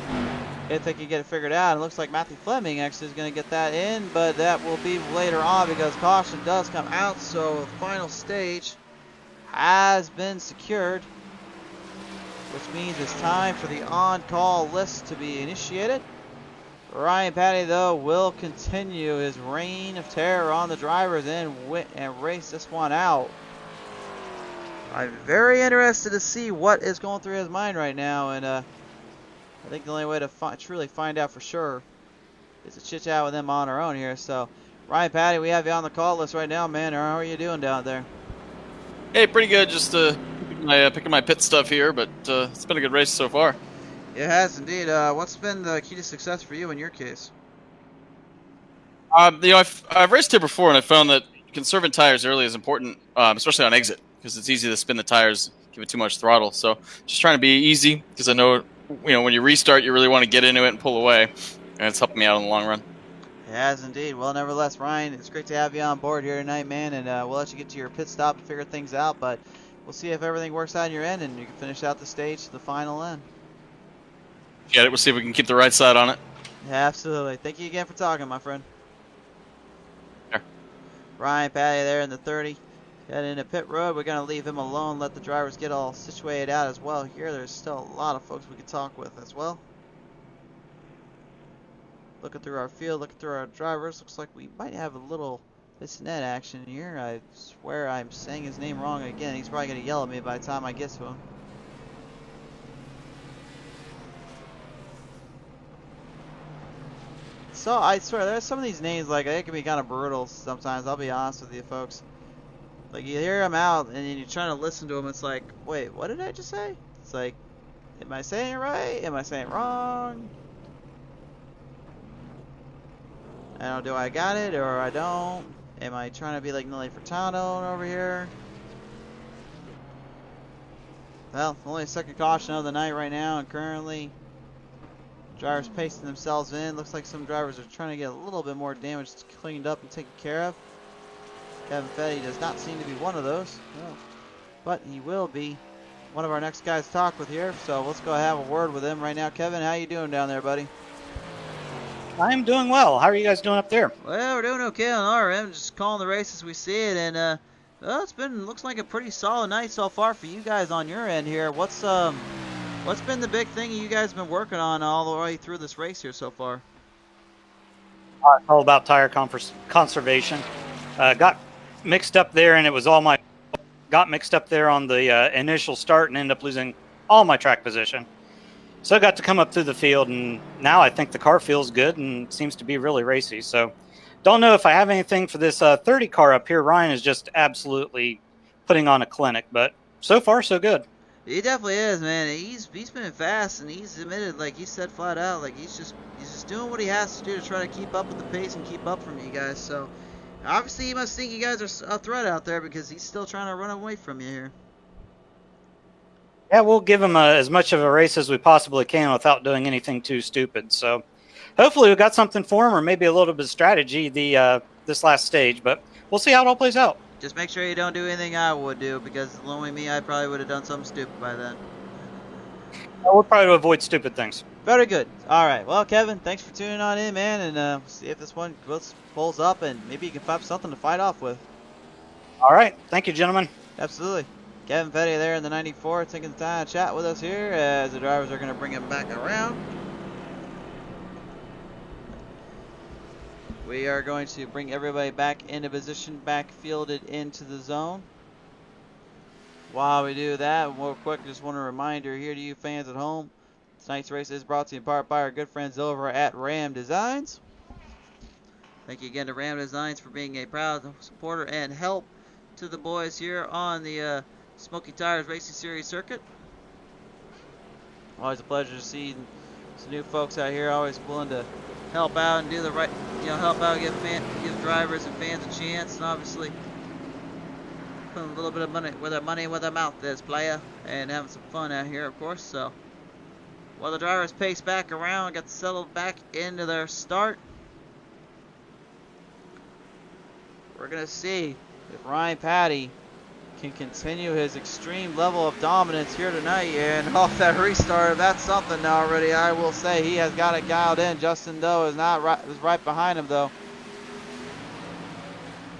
if they can get it figured out. It looks like Matthew Fleming actually is going to get that in, but that will be later on because caution does come out. So the final stage has been secured, which means it's time for the on-call list to be initiated. Ryan Patty, though, will continue his reign of terror on the drivers and race this one out. I'm very interested to see what is going through his mind right now, and I think the only way to truly find out for sure is to chit-chat with him on our own here. So, Ryan Patty, we have you on the call list right now, man. How are you doing down there? Hey, pretty good. Just picking my pit stuff here, but it's been a good race so far. It has indeed. What's been the key to success for you in your case? I've raced here before, and I found that conserving tires early is important, especially on exit, because it's easy to spin the tires, give it too much throttle. So just trying to be easy, because I know, when you restart, you really want to get into it and pull away, and it's helping me out in the long run. It has indeed. Well, nevertheless, Ryan, it's great to have you on board here tonight, man, and we'll let you get to your pit stop and figure things out, but we'll see if everything works out on your end, and you can finish out the stage to the final end. Get it. We'll see if we can keep the right side on it. Yeah, absolutely. Thank you again for talking, my friend. Sure. Ryan Patty there in the 30. Heading into pit road. We're going to leave him alone, let the drivers get all situated out as well here. There's still a lot of folks we could talk with as well. Looking through our field, looking through our drivers. Looks like we might have a little this net action here. I swear I'm saying his name wrong again. He's probably going to yell at me by the time I get to him. So I swear, there's some of these names, like, they can be kind of brutal sometimes. I'll be honest with you folks. Like, you hear them out and then you're trying to listen to them. It's like, wait, what did I just say? It's like, am I saying it right? Am I saying it wrong? I don't know, do I got it or I don't? Am I trying to be like Nelly Furtado over here? Well, only a second caution of the night right now, and currently drivers pacing themselves in. Looks like some drivers are trying to get a little bit more damage cleaned up and taken care of. Kevin Fetty does not seem to be one of those. No. But he will be one of our next guys to talk with here. So let's go have a word with him right now. Kevin, how you doing down there, buddy? I'm doing well. How are you guys doing up there? Well, we're doing okay on our end. Just calling the race as we see it, and well, looks like a pretty solid night so far for you guys on your end here. What's been the big thing you guys been working on all the way through this race here so far? All about tire conservation. Got mixed up there, and it was all my got mixed up there on the initial start and ended up losing all my track position. So I got to come up through the field, and now I think the car feels good and seems to be really racy. So don't know if I have anything for this 30 car up here. Ryan is just absolutely putting on a clinic, but so far so good. He definitely is, man. He's been fast, and he's admitted, like he said flat out, like he's just doing what he has to do to try to keep up with the pace and keep up from you guys. So obviously he must think you guys are a threat out there because he's still trying to run away from you here. Yeah, we'll give him as much of a race as we possibly can without doing anything too stupid. So hopefully we got something for him, or maybe a little bit of strategy this last stage. But we'll see how it all plays out. Just make sure you don't do anything I would do, because knowing me, I probably would have done something stupid by then. We'll try to avoid stupid things. Very good. All right. Well, Kevin, thanks for tuning on in, man, and see if this one pulls up, and maybe you can find something to fight off with. All right. Thank you, gentlemen. Absolutely. Kevin Petty there in the 94, taking the time to chat with us here as the drivers are going to bring him back around. We are going to bring everybody back into position, back fielded into the zone. While we do that, real quick, just want a reminder here to you fans at home. Tonight's race is brought to you in part by our good friends over at Ram Designs. Thank you again to Ram Designs for being a proud supporter and help to the boys here on the Smoky Tires Racing Series circuit. Always a pleasure to see some new folks out here, always willing to help out and do the right, help out, give drivers and fans a chance, and obviously putting a little bit of money where their mouth is, playa, and having some fun out here, of course. So while the drivers pace back around, get settled back into their start, we're gonna see if Ryan Patty can continue his extreme level of dominance here tonight. And off that restart, that's something already. I will say he has got it dialed in. Justin Doe is right behind him though.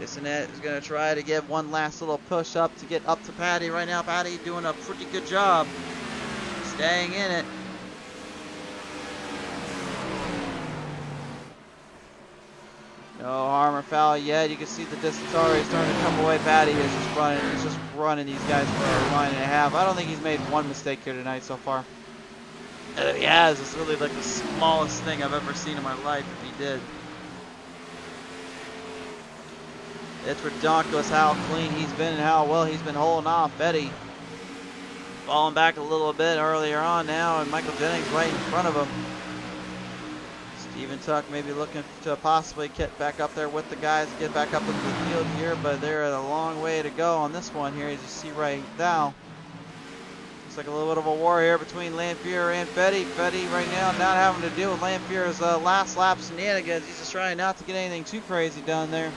Bissonette is going to try to give one last little push up to get up to Patty right now. Patty doing a pretty good job staying in it. No harm or foul yet. You can see the distance already starting to come away. Patty is just running. He's just running these guys for a line and a half. I don't think he's made one mistake here tonight so far. He has. It's really like the smallest thing I've ever seen in my life if he did. It's ridiculous how clean he's been and how well he's been holding off. Betty falling back a little bit earlier on now, and Michael Jennings right in front of him. Steven Tuck maybe looking to possibly get back up there with the guys, get back up into the field here, but they're a long way to go on this one here, as you see right now. Looks like a little bit of a war here between Lanfear and Fetty. Fetty right now not having to deal with Lanfear's last lap shenanigans. He's just trying not to get anything too crazy done there.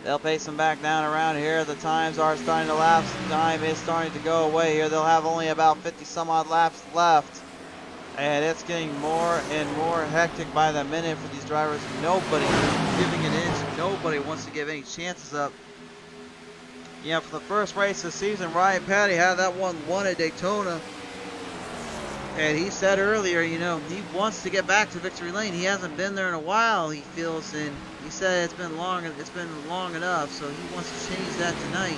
They'll pace them back down around here. The times are starting to lapse. The time is starting to go away here. They'll have only about 50 some odd laps left. And it's getting more and more hectic by the minute for these drivers. Nobody is giving an inch. Nobody wants to give any chances up. For the first race of the season, Ryan Patty had that one won at Daytona. And he said earlier, he wants to get back to victory lane. He hasn't been there in a while, he feels, and he said it's been long enough, so he wants to change that tonight.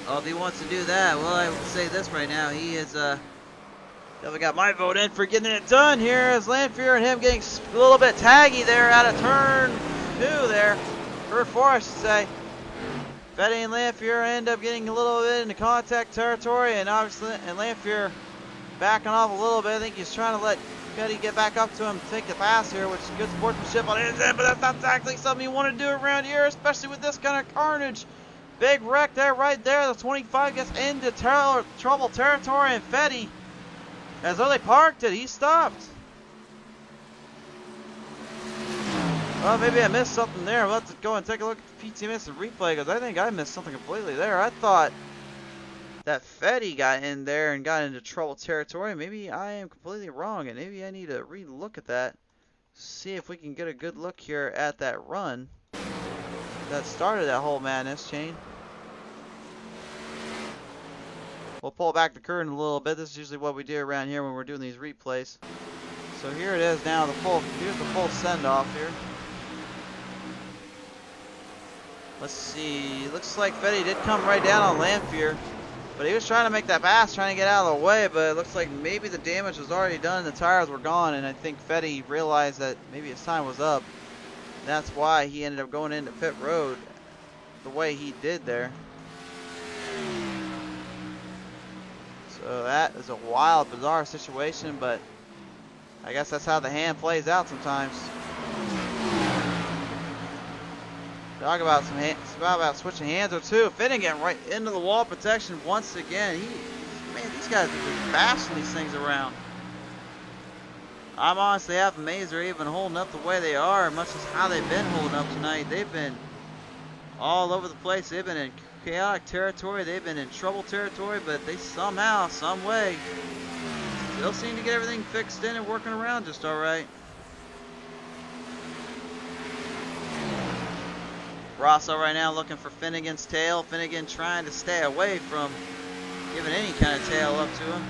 Oh, if he wants to do that, well, I would say this right now. He is definitely got my vote in for getting it done here, as Lanfear and him getting a little bit taggy there out of turn 2 there. Turn 4, I should say. Fetty and Lanfear end up getting a little bit into contact territory, and obviously, Lanfear backing off a little bit. I think he's trying to let Petty get back up to him, take the pass here, which is good sportsmanship on his end, but that's not exactly something you want to do around here, especially with this kind of carnage. Big wreck there, right there. The 25 gets into trouble territory, and Fetty, as though they parked it, he stopped. Well, maybe I missed something there. We'll have to go and take a look at the PTMS and replay, because I think I missed something completely there. I thought that Fetty got in there and got into trouble territory. Maybe I am completely wrong, and maybe I need to re-look at that. See if we can get a good look here at that run that started that whole madness chain. We'll pull back the curtain a little bit. This is usually what we do around here when we're doing these replays. So here it is now. Here's the full send-off here. Let's see. Looks like Fetty did come right down on Lamphere, but he was trying to make that pass, trying to get out of the way. But it looks like maybe the damage was already done and the tires were gone. And I think Fetty realized that maybe his time was up. That's why he ended up going into pit road the way he did there. So that is a wild, bizarre situation, but I guess that's how the hand plays out sometimes. Talk about about switching hands or two. Fitting getting right into the wall protection once again. Man, these guys are just bashing these things around. I'm honestly half amazed they're even holding up the way they are, much as how they've been holding up tonight. They've been all over the place. They've been in chaotic territory. They've been in trouble territory, but they somehow, some way, still seem to get everything fixed in and working around just all right. Rosso right now looking for Finnegan's tail. Finnegan trying to stay away from giving any kind of tail up to him.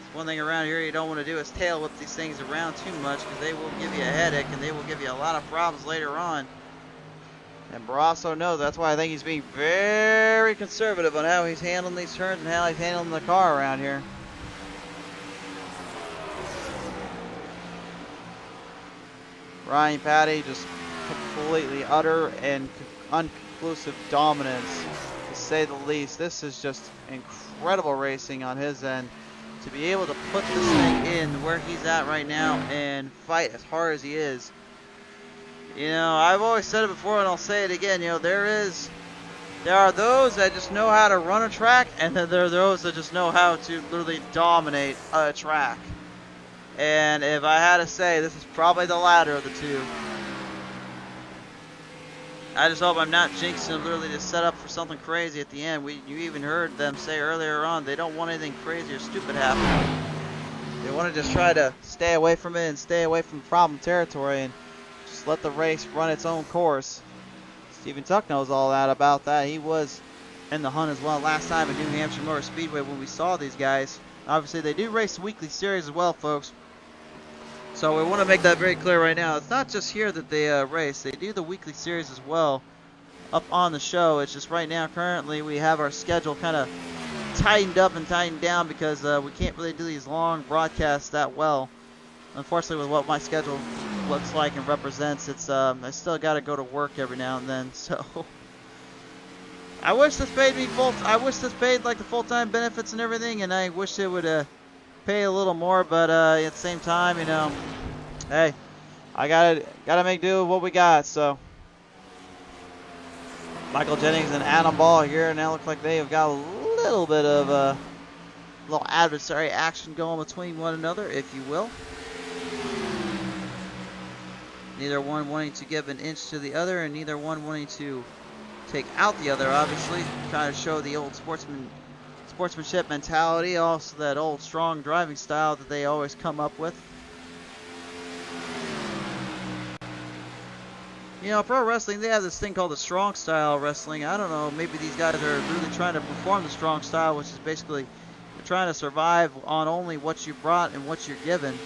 It's one thing around here you don't want to do is tail whip these things around too much, because they will give you a headache and they will give you a lot of problems later on. And Barrasso knows. That's why I think he's being very conservative on how he's handling these turns and how he's handling the car around here. Ryan Patty just completely utter and unconclusive dominance, to say the least. This is just incredible racing on his end. To be able to put this thing in where he's at right now and fight as hard as he is. You know, I've always said it before and I'll say it again, you know, there are those that just know how to run a track, and then there are those that just know how to literally dominate a track. And if I had to say, this is probably the latter of the two. I just hope I'm not jinxing them literally to set up for something crazy at the end. You even heard them say earlier on they don't want anything crazy or stupid happening. They want to just try to stay away from it and stay away from problem territory and just let the race run its own course. Stephen Tuck knows all that about that. He was in the hunt as well last time at New Hampshire Motor Speedway when we saw these guys. Obviously they do race the weekly series as well, folks. So we want to make that very clear right now. It's not just here that they race. They do the weekly series as well up on the show. It's just right now, currently, we have our schedule kind of tightened up and tightened down because we can't really do these long broadcasts that well. Unfortunately, with what my schedule looks like and represents, it's I still got to go to work every now and then. So I wish this paid me I wish this paid like the full-time benefits and everything, and I wish it would pay a little more, but at the same time, you know, hey, I gotta make do with what we got. So Michael Jennings and Adam Ball here now look like they have got a little bit of little adversary action going between one another, if you will. Neither one wanting to give an inch to the other, and neither one wanting to take out the other, obviously, trying to show the old sportsmanship mentality, also that old strong driving style that they always come up with. You know, pro wrestling, they have this thing called the strong style wrestling. I don't know, maybe these guys are really trying to perform the strong style, which is basically you're trying to survive on only what you brought and what you're given,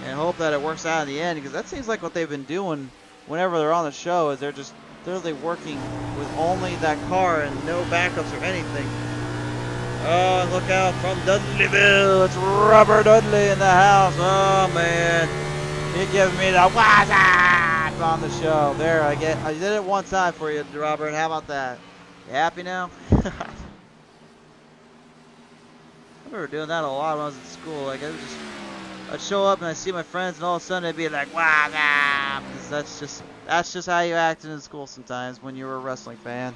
and hope that it works out in the end, because that seems like what they've been doing whenever they're on the show, is they're just literally working with only that car and no backups or anything. Oh, look out from Dudleyville. It's Robert Dudley in the house. Oh, man. He gives me the what's up on the show. There, I did it one time for you, Robert. How about that? You happy now? I remember doing that a lot when I was at school. Like, I'd show up and I'd see my friends, and all of a sudden they'd be like, what's up? That's just how you acted in school sometimes when you were a wrestling fan.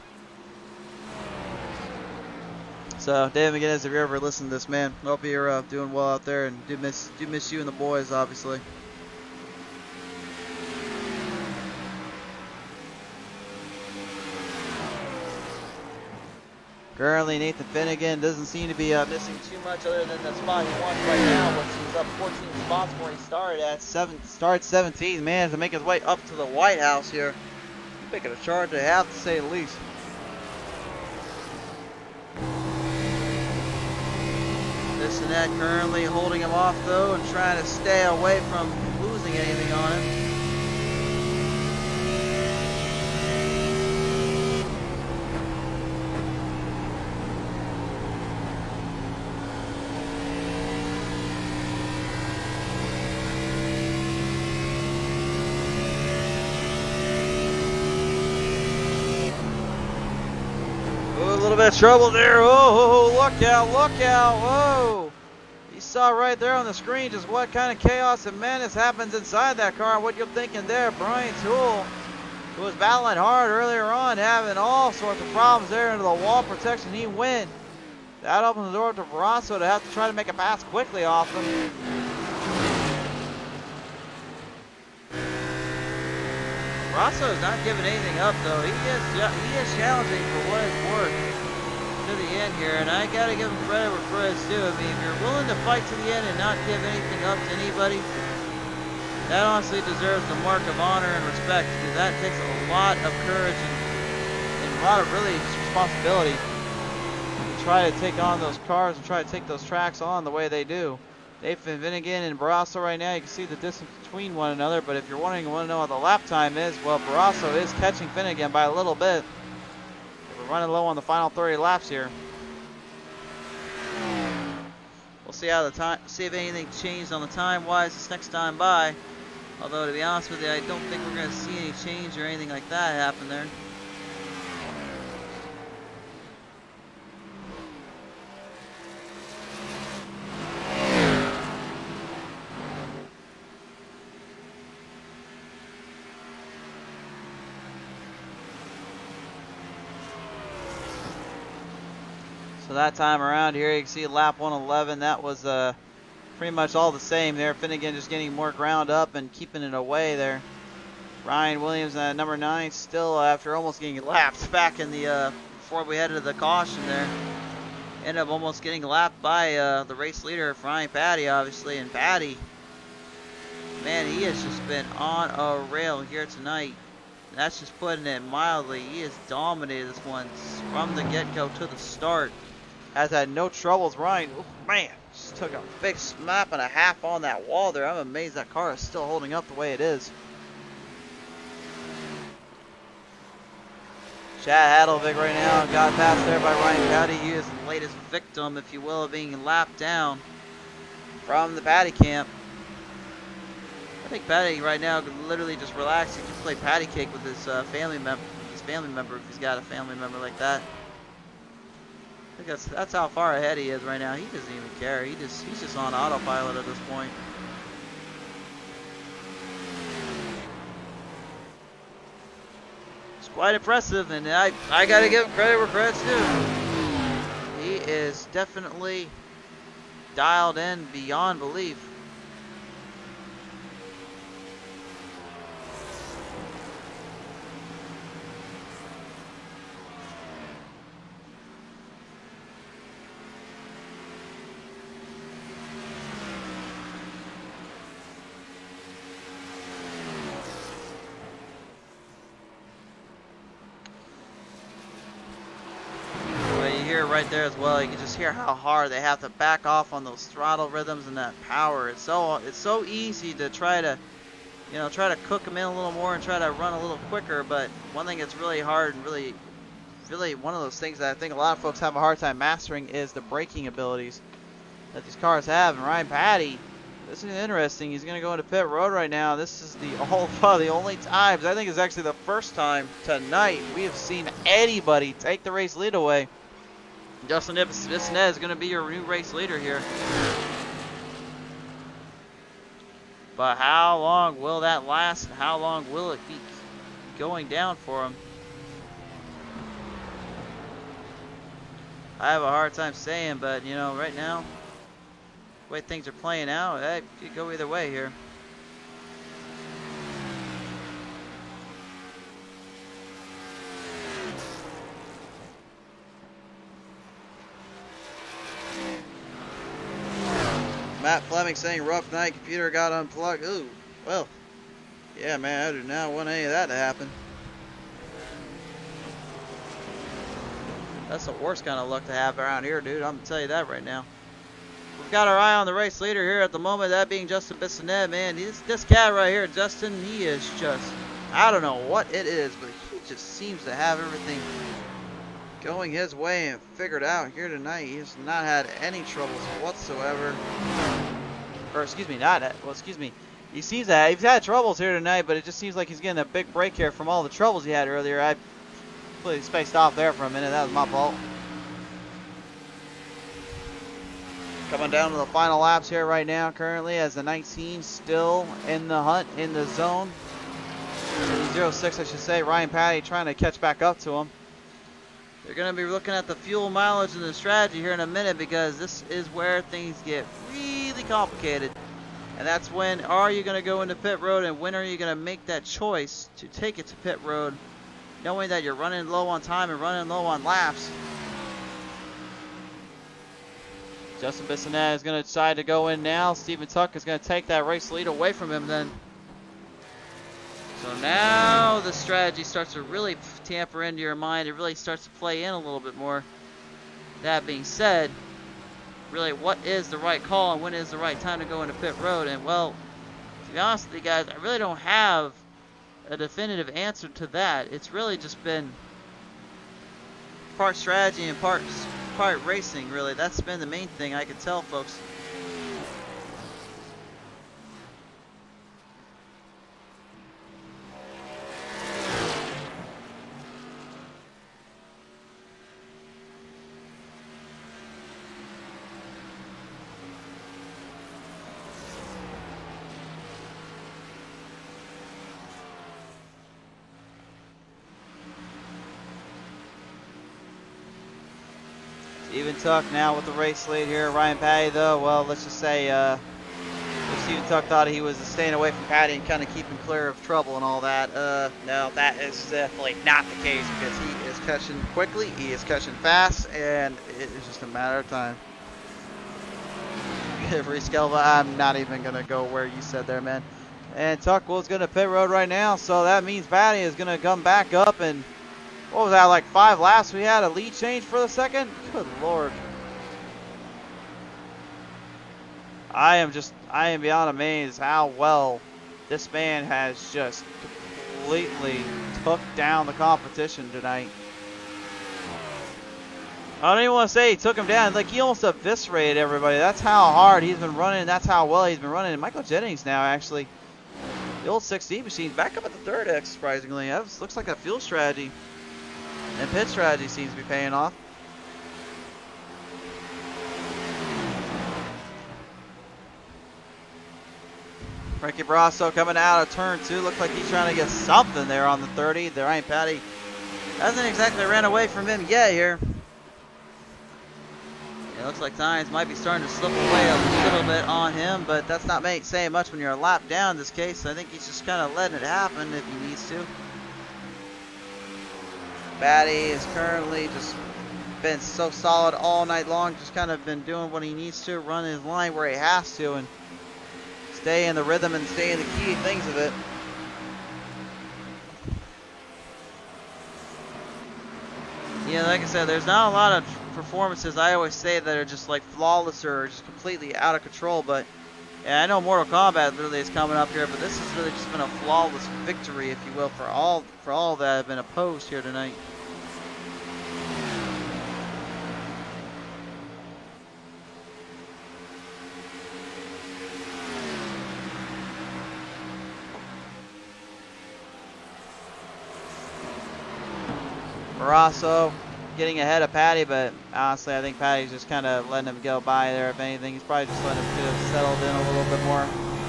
So, David McGinnis, if you're ever listening to this, man, hope you're doing well out there, and do miss you and the boys, obviously. Currently, Nathan Finnegan doesn't seem to be missing too much other than the spot he wants right now, which is up 14 spots where he started at. Started 17th, man, to make his way up to the White House here. He's making a charge, I have to say the least. Bissonette currently holding him off though and trying to stay away from losing anything on him. A little bit of trouble there. Oh, look out, look out. Whoa. You saw right there on the screen just what kind of chaos and madness happens inside that car. What you're thinking there, Brian Toole, who was battling hard earlier on, having all sorts of problems there into the wall protection. He went. That opens the door to Barrasso to have to try to make a pass quickly off him. Barrasso is not giving anything up though. He is challenging for what it's worth to the end here, and I gotta give him credit where credit's due. I mean, if you're willing to fight to the end and not give anything up to anybody, that honestly deserves the mark of honor and respect, because that takes a lot of courage and a lot of really responsibility to try to take on those cars and try to take those tracks on the way they do. Nathan Finnegan and Barrasso right now, you can see the distance between one another, but if you're wondering, want to know what the lap time is, well, Barrasso is catching Finnegan by a little bit. We're running low on the final 30 laps here. We'll see how see if anything changed on the time-wise this next time by. Although, to be honest with you, I don't think we're going to see any change or anything like that happen there. So that time around here, you can see lap 111. That was pretty much all the same there. Finnegan just getting more ground up and keeping it away there. Ryan Williams at number 9 still, after almost getting lapped back in the before we headed to the caution there, ended up almost getting lapped by the race leader, Ryan Patty, obviously. And Patty, man, he has just been on a rail here tonight. That's just putting it mildly. He has dominated this one from the get-go to the start. Has had no troubles. Ryan, oh, man, just took a big snap and a half on that wall there. I'm amazed that car is still holding up the way it is. Chad Hadelvik right now got passed there by Ryan Patty. He is the latest victim, if you will, of being lapped down from the Patty camp. I think Patty right now could literally just relax. He can play patty cake with his family member. If he's got a family member like that. I think that's how far ahead he is right now. He doesn't even care. He's just on autopilot at this point. It's quite impressive, and I gotta give him credit where credit's due. He is definitely dialed in beyond belief. Right there as well, you can just hear how hard they have to back off on those throttle rhythms and that power. It's so easy to try to cook them in a little more and try to run a little quicker, but one thing that's really hard and really one of those things that I think a lot of folks have a hard time mastering is the braking abilities that these cars have. And Ryan Patty, this is interesting. He's going to go into pit road right now. This is the only times, I think it's actually the first time tonight we have seen anybody take the race lead away. Justin Bissonette is going to be your new race leader here. But how long will that last, and how long will it be going down for him? I have a hard time saying, but, you know, right now, the way things are playing out, it could go either way here. Matt Fleming saying rough night, computer got unplugged. Ooh, well, yeah, man, I do not want any of that to happen. That's the worst kind of luck to have around here, dude. I'm gonna tell you that right now. we've got our eye on the race leader here at the moment, that being Justin Bissonette, man. This cat right here, Justin, he is just, I don't know what it is, but he just seems to have everything going his way and figured out here tonight. He's not had any troubles whatsoever. Or excuse me, he seems to have, he's had troubles here tonight, but it just seems like he's getting a big break here from all the troubles he had earlier. I completely spaced off there for a minute. That was my fault. Coming down to the final laps here right now currently as the 19 still in the hunt, in the zone. 06, I should say. Ryan Patty trying to catch back up to him. They're going to be looking at the fuel mileage and the strategy here in a minute, because this is where things get really complicated. And that's when, are you going to go into pit road, and when are you going to make that choice to take it to pit road, knowing that you're running low on time and running low on laps. Justin Bissonette is going to decide to go in now. Stephen Tuck is going to take that race lead away from him then. So now the strategy starts to really tamper into your mind. It really starts to play in a little bit more. That being said, really, what is the right call and when is the right time to go into pit road? And well, to be honest with you guys, I really don't have a definitive answer to that. It's really just been part strategy and part racing, really. That's been the main thing I can tell folks. Stephen Tuck now with the race lead here. Ryan Patty, though, well, let's just say if Stephen Tuck thought he was staying away from Patty and kind of keeping clear of trouble and all that, no, that is definitely not the case, because he is catching quickly, he is catching fast, and it is just a matter of time. Reskelva, I'm not even going to go where you said there, man. And Tuck was going to pit road right now, so that means Patty is going to come back up. And what was that, like 5 laps we had a lead change for the second? Good Lord. I am beyond amazed how well this man has just completely took down the competition tonight. I don't even want to say he took him down. Like, he almost eviscerated everybody. That's how hard he's been running. That's how well he's been running. And Michael Jennings now, actually, the old 6D machine, back up at the third X, surprisingly. That looks like a fuel strategy. And pit strategy seems to be paying off. Frankie Barrasso coming out of turn 2. Looks like he's trying to get something there on the 30. The Ryan Patty hasn't exactly ran away from him yet here. It looks like times might be starting to slip away a little bit on him, but that's not saying much when you're a lap down in this case. I think he's just kind of letting it happen if he needs to. Batty is currently just been so solid all night long, just kind of been doing what he needs to, run his line where he has to, and stay in the rhythm and stay in the key things of it. Yeah, like I said, there's not a lot of performances, I always say, that are just like flawless or just completely out of control, but yeah, I know Mortal Kombat literally is coming up here, but this has really just been a flawless victory, if you will, for all that have been opposed here tonight. Barrasso getting ahead of Patty, but honestly, I think Patty's just kind of letting him go by there. If anything, he's probably just letting him get settled in a little bit more.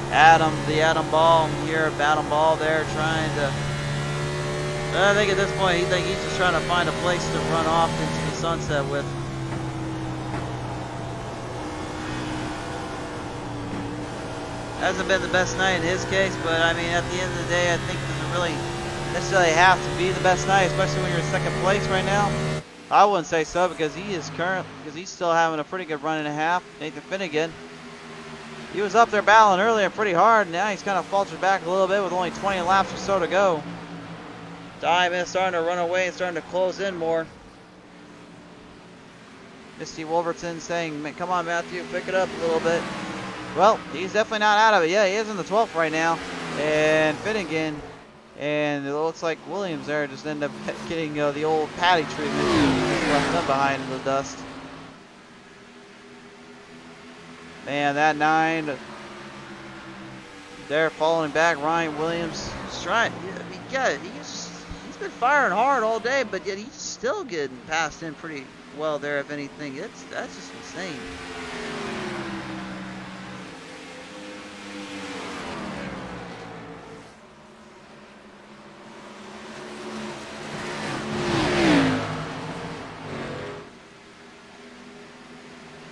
The Adam Ball here, Adam Ball there trying to. I think at this point, he's just trying to find a place to run off into the sunset with. Hasn't been the best night in his case, but I mean, at the end of the day, I think it doesn't really necessarily have to be the best night, especially when you're in second place right now. I wouldn't say so, because he's still having a pretty good run and a half. Nathan Finnegan, he was up there battling earlier pretty hard. Now he's kind of faltered back a little bit with only 20 laps or so to go. Time is starting to run away and starting to close in more. Misty Wolverton saying, come on, Matthew, pick it up a little bit. Well, he's definitely not out of it. Yeah, he is in the 12th right now. And Finnegan, and it looks like Williams there just ended up getting the old Patty treatment. Just left them behind in the dust. Man, that 9, they're falling back. Ryan Williams is trying. Yeah, he's been firing hard all day, but yet he's still getting passed in pretty well there, if anything. That's just insane.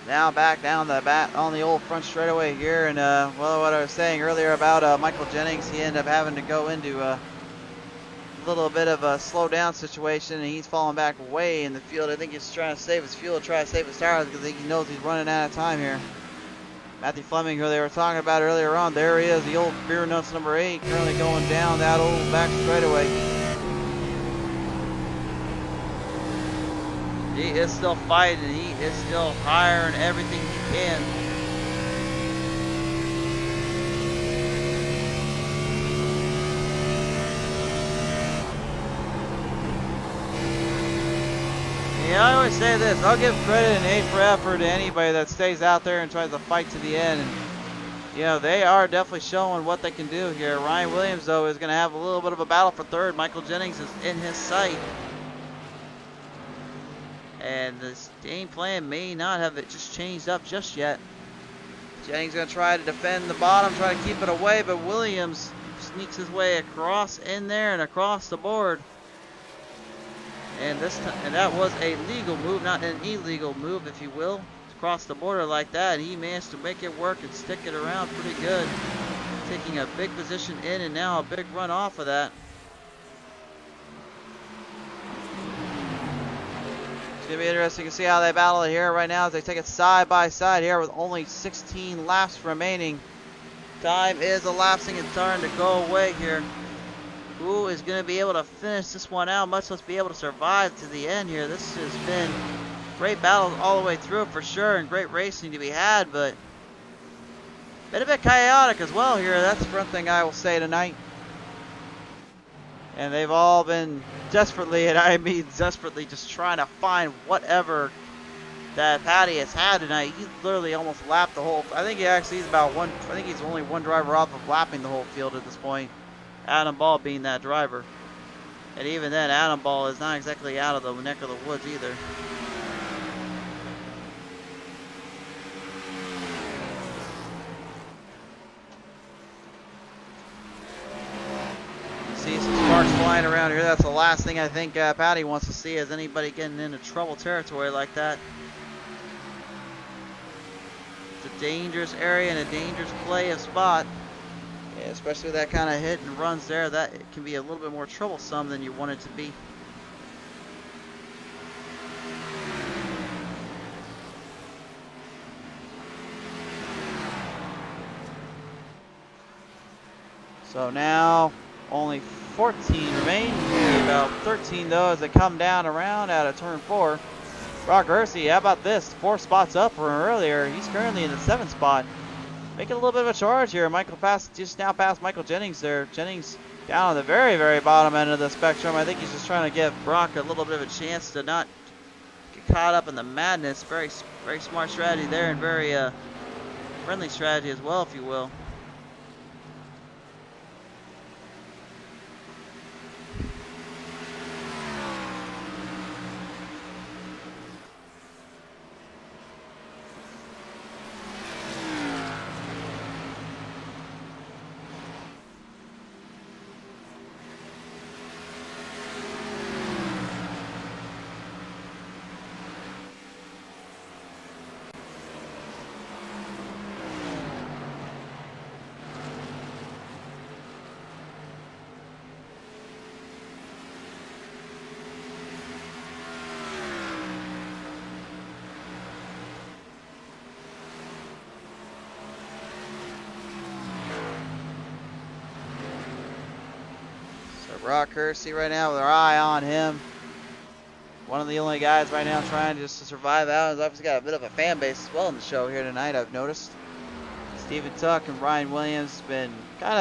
Now back down on the old front straightaway here, and well, what I was saying earlier about Michael Jennings, he ended up having to go into a little bit of a slow down situation, and he's falling back way in the field. I think he's trying to save his fuel, try to save his tires, because he knows he's running out of time here. Matthew Fleming, who they were talking about earlier on, there he is, the old beer nuts number 8, currently going down that old back straightaway. He is still fighting. He is still hiring everything he can. Yeah, I always say this. I'll give credit and A for effort to anybody that stays out there and tries to fight to the end. And, you know, they are definitely showing what they can do here. Ryan Williams, though, is going to have a little bit of a battle for third. Michael Jennings is in his sight. And this game plan may not have it just changed up just yet. Jennings going to try to defend the bottom, try to keep it away, but Williams sneaks his way across in there and across the board. And this time, and that was a legal move, not an illegal move, if you will. Across the border like that, and he managed to make it work and stick it around pretty good. Taking a big position in, and now a big run off of that. It's going to be interesting to see how they battle it here right now as they take it side by side here with only 16 laps remaining. Time is elapsing and starting to go away here. Who is going to be able to finish this one out, much less be able to survive to the end here. This has been great battles all the way through for sure, and great racing to be had, but been a bit chaotic as well here. That's one thing I will say tonight. And they've all been desperately, and I mean desperately, just trying to find whatever that Patty has had tonight. He's literally almost lapped the whole. I think he actually is about one. I think he's only one driver off of lapping the whole field at this point. Adam Ball being that driver, and even then, Adam Ball is not exactly out of the neck of the woods either. See some sparks flying around here. That's the last thing I think Patty wants to see, is anybody getting into trouble territory like that. It's a dangerous area and a dangerous play of spot. Yeah, especially with that kind of hit and runs there, that it can be a little bit more troublesome than you want it to be. So now only 14 remain. About 13 though as they come down around out of turn 4. Brock Hersey, how about this? 4 spots up from earlier. He's currently in the 7th spot. Making a little bit of a charge here. Michael just now passed Michael Jennings there. Jennings down on the very, very bottom end of the spectrum. I think he's just trying to give Brock a little bit of a chance to not get caught up in the madness. Very, very smart strategy there, and very friendly strategy as well, if you will. Brock Hersey right now with our eye on him. one of the only guys right now trying just to survive out. He's obviously got a bit of a fan base as well in the show here tonight, I've noticed. Stephen Tuck and Ryan Williams been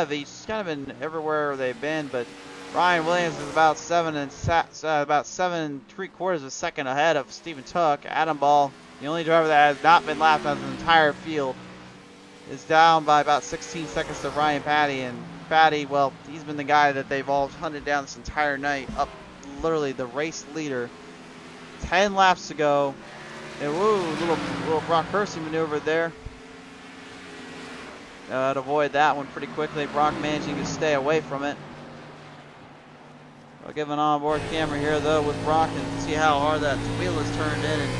he's kind of been everywhere they've been, but Ryan Williams is about 7 3/4 of a second ahead of Stephen Tuck. Adam Ball, the only driver that has not been lapped on the entire field, is down by about 16 seconds to Ryan Patty. And Patty, well, he's been the guy that they've all hunted down this entire night, up literally the race leader. 10 laps to go. And woo, little Brock Hersey maneuver there. To avoid that one pretty quickly. Brock managing to stay away from it. I'll give an onboard camera here though with Brock and see how hard that wheel is turned in. And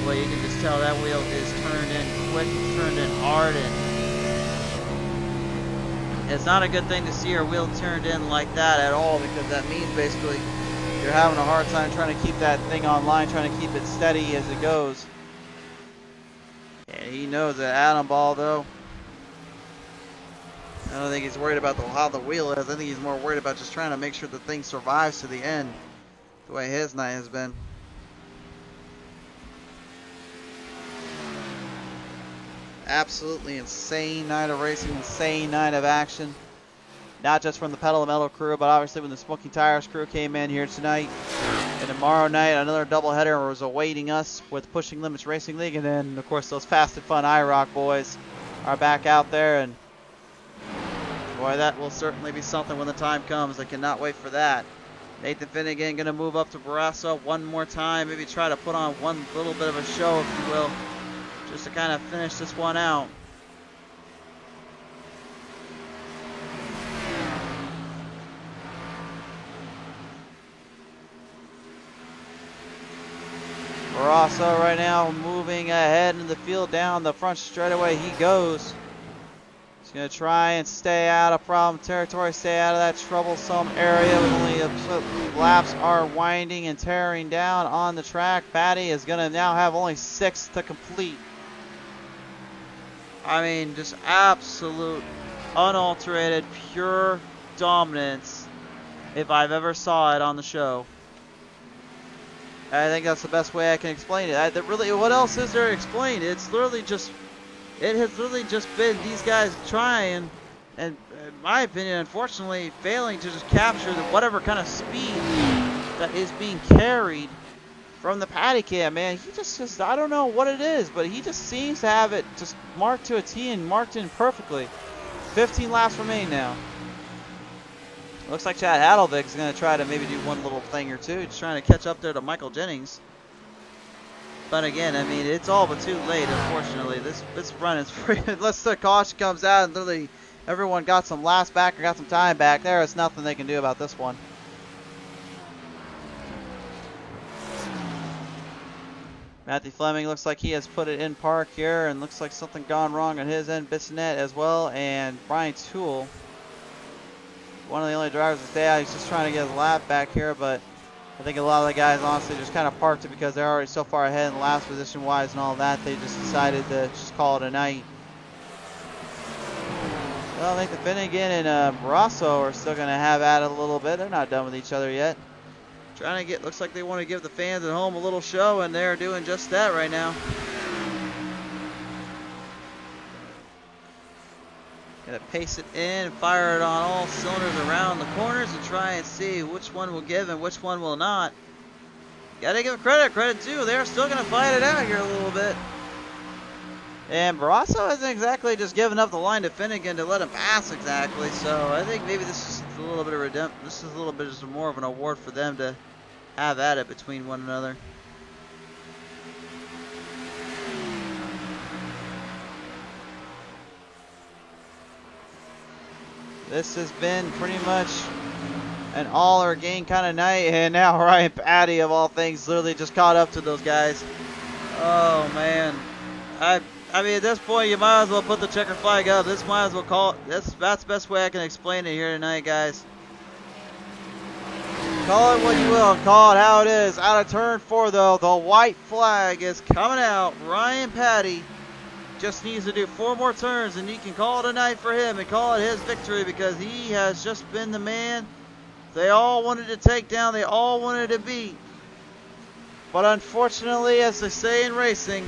well, you can just tell that wheel is turned in quick, it's turned in hard, and it's not a good thing to see your wheel turned in like that at all, because that means basically you're having a hard time trying to keep that thing online, trying to keep it steady as it goes. And he knows that Adam Ball though, I don't think he's worried about how the wheel is. I think he's more worried about just trying to make sure the thing survives to the end, the way his night has been. Absolutely insane night of racing, insane night of action. Not just from the Pedal to Metal crew, but obviously when the Smoking Tires crew came in here tonight. And tomorrow night, another doubleheader was awaiting us with Pushing Limits Racing League. And then, of course, those Fast and Fun IROC boys are back out there. And boy, that will certainly be something when the time comes. I cannot wait for that. Nathan Finnegan going to move up to Barrasso one more time. Maybe try to put on one little bit of a show, if you will, just to kind of finish this one out. Barrasso right now moving ahead in the field, down the front straightaway he goes. He's going to try and stay out of problem territory, stay out of that troublesome area. Only laps are winding and tearing down on the track. Patty is going to now have only 6 to complete. I mean, just absolute, unalterated, pure dominance if I've ever saw it on the show. I think that's the best way I can explain it. Really, what else is there to explain? It's literally just, it has literally just been these guys trying, and in my opinion, unfortunately, failing to just capture whatever kind of speed that is being carried from the paddy cam, man. He just, I don't know what it is, but he just seems to have it just marked to a T and marked in perfectly. 15 laps remain now. Looks like Chad Hadelvik is going to try to maybe do one little thing or two. Just trying to catch up there to Michael Jennings. But again, I mean, it's all but too late, unfortunately. This run is free. Unless the caution comes out and literally everyone got some laps back or got some time back, there is nothing they can do about this one. Matthew Fleming looks like he has put it in park here, and looks like something gone wrong on his end. Bissonette as well, and Brian Toole, one of the only drivers to stay out. He's just trying to get his lap back here, but I think a lot of the guys honestly just kind of parked it because they're already so far ahead in last position wise and all that. They just decided to just call it a night. Well, I think the Finnegan and Barrasso are still going to have at it a little bit. They're not done with each other yet. Trying to get, looks like they want to give the fans at home a little show, and they're doing just that right now. Gonna pace it in, fire it on all cylinders around the corners and try and see which one will give and which one will not. Gotta give credit too. They're still gonna fight it out here a little bit. And Barrasso isn't exactly just giving up the line to Finnegan to let him pass exactly. So I think maybe this is a little bit of this is a little bit just more of an award for them to have at it between one another. This has been pretty much an all or gain kind of night, and now Ryan Patty of all things literally just caught up to those guys. Oh man, I mean at this point you might as well put the checker flag up. This might as well call it. That's the best way I can explain it here tonight, guys. Call it what you will, call it how it is. Out of turn 4 though, the white flag is coming out. Ryan Patty just needs to do 4 more turns and he can call it a night for him and call it his victory, because he has just been the man they all wanted to take down, they all wanted to beat. But unfortunately, as they say in racing,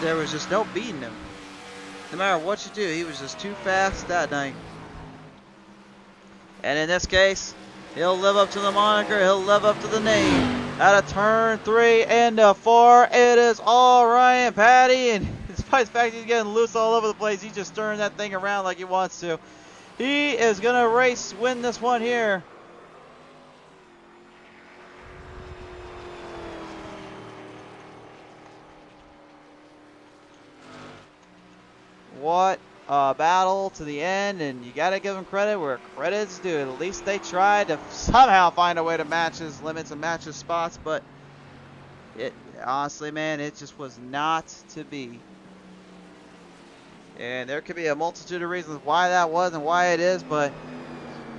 there was just no beating him. No matter what you do, he was just too fast that night. And in this case, he'll live up to the moniker. He'll live up to the name. Out of turn 3 and 4, it is all Ryan Patty. And despite the fact he's getting loose all over the place, he's just stirring that thing around like he wants to. He is going to win this one here. What a battle to the end, and you got to give them credit where credit's due. At least they tried to somehow find a way to match his limits and match his spots, but it honestly, man, it just was not to be. And there could be a multitude of reasons why that was and why it is, but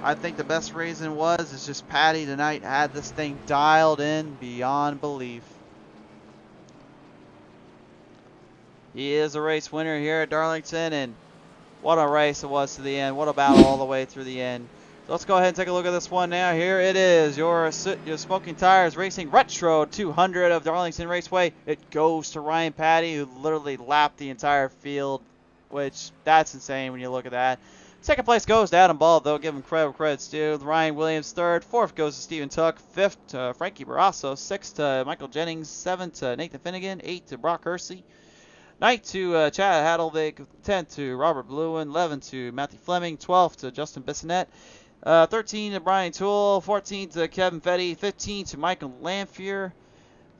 I think the best reason is just Patty tonight had this thing dialed in beyond belief. He is a race winner here at Darlington, and what a race it was to the end. What a battle all the way through the end. So let's go ahead and take a look at this one now. Here it is, your Smoking Tires Racing Retro 200 of Darlington Raceway. It goes to Ryan Patty, who literally lapped the entire field, which that's insane when you look at that. Second place goes to Adam Ball, though. Give him credit's due. Ryan Williams third. Fourth goes to Stephen Tuck. Fifth to Frankie Barrasso. Sixth to Michael Jennings. Seventh to Nathan Finnegan. Eighth to Brock Hersey. Ninth to Chad Hadlevig. 10th to Robert Blewin. 11th to Matthew Fleming. 12th to Justin Bissonette. 13 to Brian Toole. 14 to Kevin Fetty. 15 to Michael Lamphere.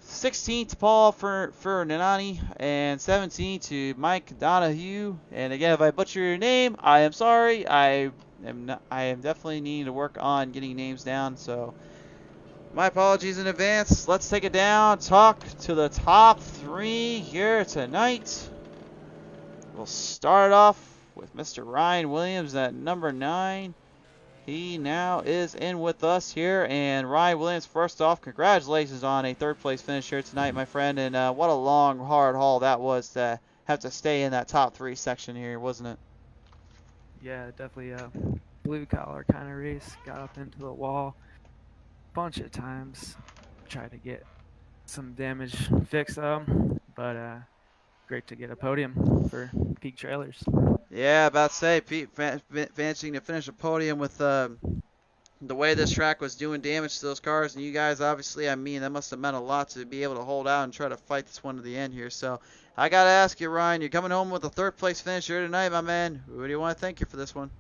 16 to Paul Fernanani, and 17 to Mike Donahue. And again, if I butcher your name, I am sorry. I am definitely needing to work on getting names down, so my apologies in advance. Let's take it down. Talk to the top 3 here tonight. We'll start off with Mr. Ryan Williams at number 9. He now is in with us here, and Ryan Williams, first off, congratulations on a third-place finish here tonight, my friend, and what a long, hard haul that was to have to stay in that top 3 section here, wasn't it? Yeah, definitely a blue-collar kind of race. Got up into the wall a bunch of times, tried to get some damage fixed, but great to get a podium for Peak Trailers. Yeah, about to say, Pete managing to finish a podium with the way this track was doing damage to those cars, and you guys, obviously, I mean, that must have meant a lot to be able to hold out and try to fight this one to the end here. So I got to ask you, Ryan, you're coming home with a third-place finish here tonight, my man. Who do you want to thank you for this one?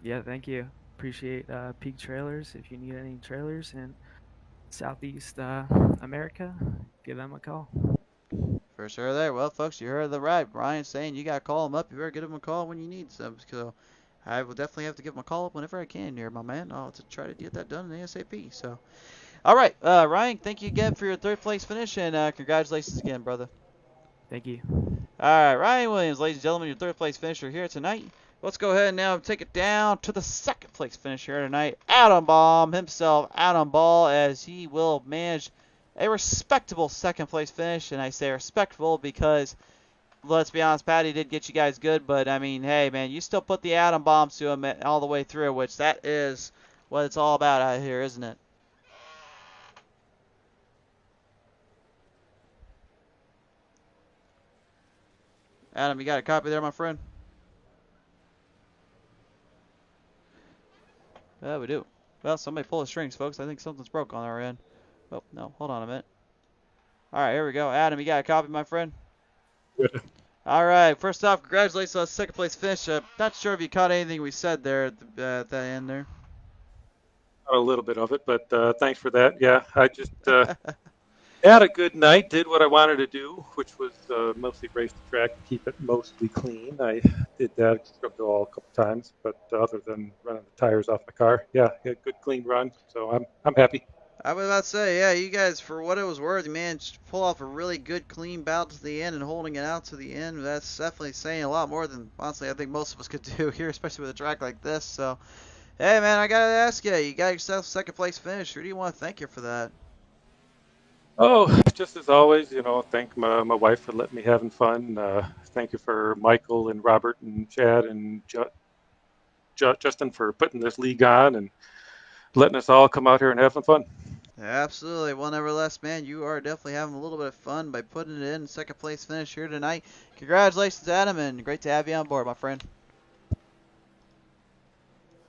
Yeah, thank you. Appreciate Peak Trailers. If you need any trailers in Southeast America, give them a call. For sure there. Well, folks, you heard the right. Brian saying you got to call him up. You better give him a call when you need some. So I will definitely have to give him a call up whenever I can here, my man. I'll to try to get that done ASAP. So, all right, Ryan, thank you again for your third-place finish, and congratulations again, brother. Thank you. All right, Ryan Williams, ladies and gentlemen, your third-place finisher here tonight. Let's go ahead and now take it down to the second-place finisher here tonight, Adam Baum himself, Adam Ball, as he will manage a respectable second-place finish, and I say respectable because, let's be honest, Patty did get you guys good, but, I mean, hey, man, you still put the atom bombs to him all the way through, which that is what it's all about out here, isn't it? Adam, you got a copy there, my friend? Yeah, we do. Well, somebody pull the strings, folks. I think something's broke on our end. Oh, no, hold on a minute. All right, here we go. Adam, you got a copy, my friend? Good. All right, first off, congratulations on the second place finish. Not sure if you caught anything we said there at the end there. A little bit of it, but thanks for that. Yeah, I just had a good night, did what I wanted to do, which was mostly race the track and keep it mostly clean. I did that, scrubbed it all a couple times, but other than running the tires off my car, yeah, a good clean run, so I'm happy. I was about to say, yeah, you guys, for what it was worth, man, just pull off a really good, clean bout to the end and holding it out to the end. That's definitely saying a lot more than, honestly, I think most of us could do here, especially with a track like this. So, hey, man, I got to ask you, you got yourself a second place finish. Who do you want to thank you for that? Oh, just as always, thank my wife for letting me having fun. Thank you for Michael and Robert and Chad and Justin for putting this league on and letting us all come out here and having fun. Absolutely. Well, nevertheless, man, you are definitely having a little bit of fun by putting it in second place finish here tonight. Congratulations, Adam, and great to have you on board, my friend.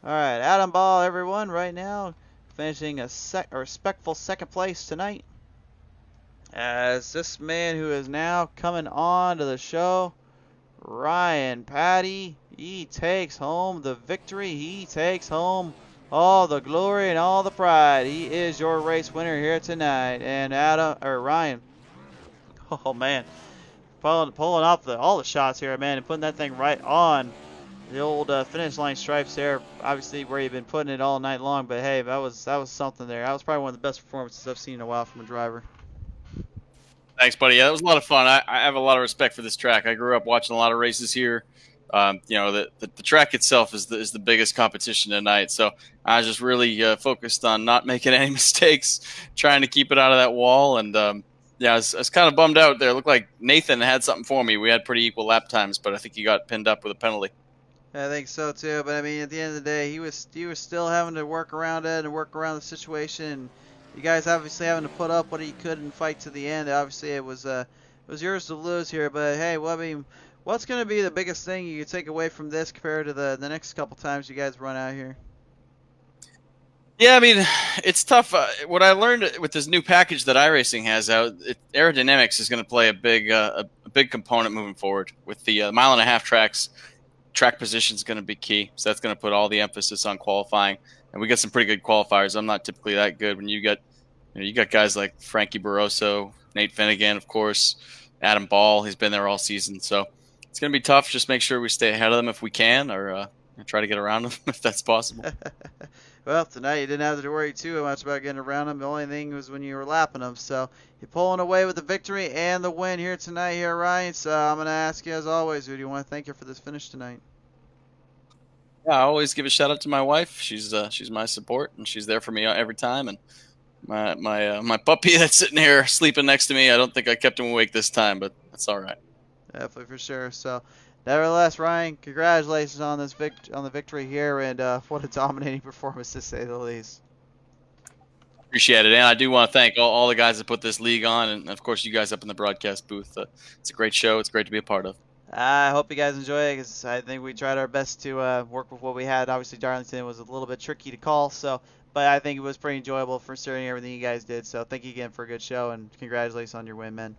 All right, Adam Ball, everyone, right now finishing a respectful second place tonight. As this man who is now coming on to the show, Ryan Patty, he takes home the victory. He takes home all the glory and all the pride. He is your race winner here tonight. And Ryan, oh man, pulling off all the shots here, man, and putting that thing right on the old finish line stripes there. Obviously, where you've been putting it all night long. But hey, that was something there. That was probably one of the best performances I've seen in a while from a driver. Thanks, buddy. Yeah, that was a lot of fun. I have a lot of respect for this track. I grew up watching a lot of races here. The track itself is the biggest competition tonight. So I was just really focused on not making any mistakes, trying to keep it out of that wall. And I was kind of bummed out there. It looked like Nathan had something for me. We had pretty equal lap times, but I think he got pinned up with a penalty. I think so too. But I mean, at the end of the day, he was still having to work around it and work around the situation. You guys obviously having to put up what he could and fight to the end. Obviously, it was yours to lose here. But hey, well, I mean, what's going to be the biggest thing you take away from this compared to the next couple times you guys run out here? Yeah, I mean, it's tough. What I learned with this new package that iRacing has out, aerodynamics is going to play a big component moving forward. With the 1.5 mile tracks, track position is going to be key. So that's going to put all the emphasis on qualifying. And we got some pretty good qualifiers. I'm not typically that good. When you got guys like Frankie Barroso, Nate Finnegan, of course, Adam Ball. He's been there all season. So it's going to be tough. Just make sure we stay ahead of them if we can, or try to get around them if that's possible. Well, tonight you didn't have to worry too much about getting around them. The only thing was when you were lapping them. So you're pulling away with the victory and the win here tonight here, Ryan. So I'm going to ask you, as always, who do you want to thank you for this finish tonight? Yeah, I always give a shout out to my wife. She's my support, and she's there for me every time. And my puppy that's sitting here sleeping next to me, I don't think I kept him awake this time, but that's all right. Definitely for sure. So, nevertheless, Ryan, congratulations on this on the victory here, and what a dominating performance to say the least. Appreciate it, and I do want to thank all the guys that put this league on, and of course you guys up in the broadcast booth. It's a great show. It's great to be a part of. I hope you guys enjoy it, because I think we tried our best to work with what we had. Obviously, Darlington was a little bit tricky to call, but I think it was pretty enjoyable for considering everything you guys did. So thank you again for a good show, and congratulations on your win, man.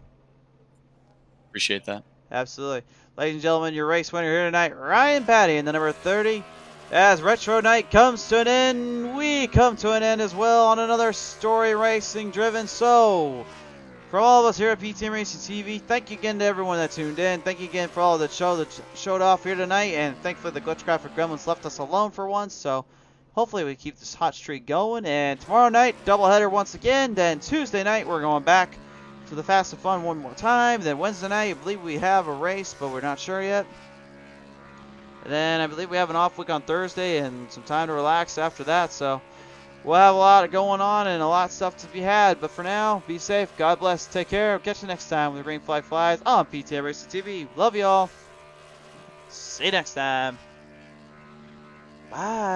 Appreciate that. Absolutely. Ladies and gentlemen, your race winner here tonight, Ryan Patty, in the number 30. As Retro Night comes to an end, we come to an end as well on another story racing driven. So, from all of us here at PTM Racing TV, thank you again to everyone that tuned in. Thank you again for all that showed off here tonight. And thankfully, the Glitchcraft Gremlins left us alone for once. So, hopefully, we keep this hot streak going. And tomorrow night, doubleheader once again. Then Tuesday night, we're going back to the Fast and Fun one more time. Then Wednesday night, I believe we have a race, but we're not sure yet. And then I believe we have an off week on Thursday and some time to relax after that. So we'll have a lot going on and a lot of stuff to be had. But for now, be safe. God bless. Take care. We'll catch you next time when the green flag flies on PTM Racing TV. Love y'all. See you next time. Bye.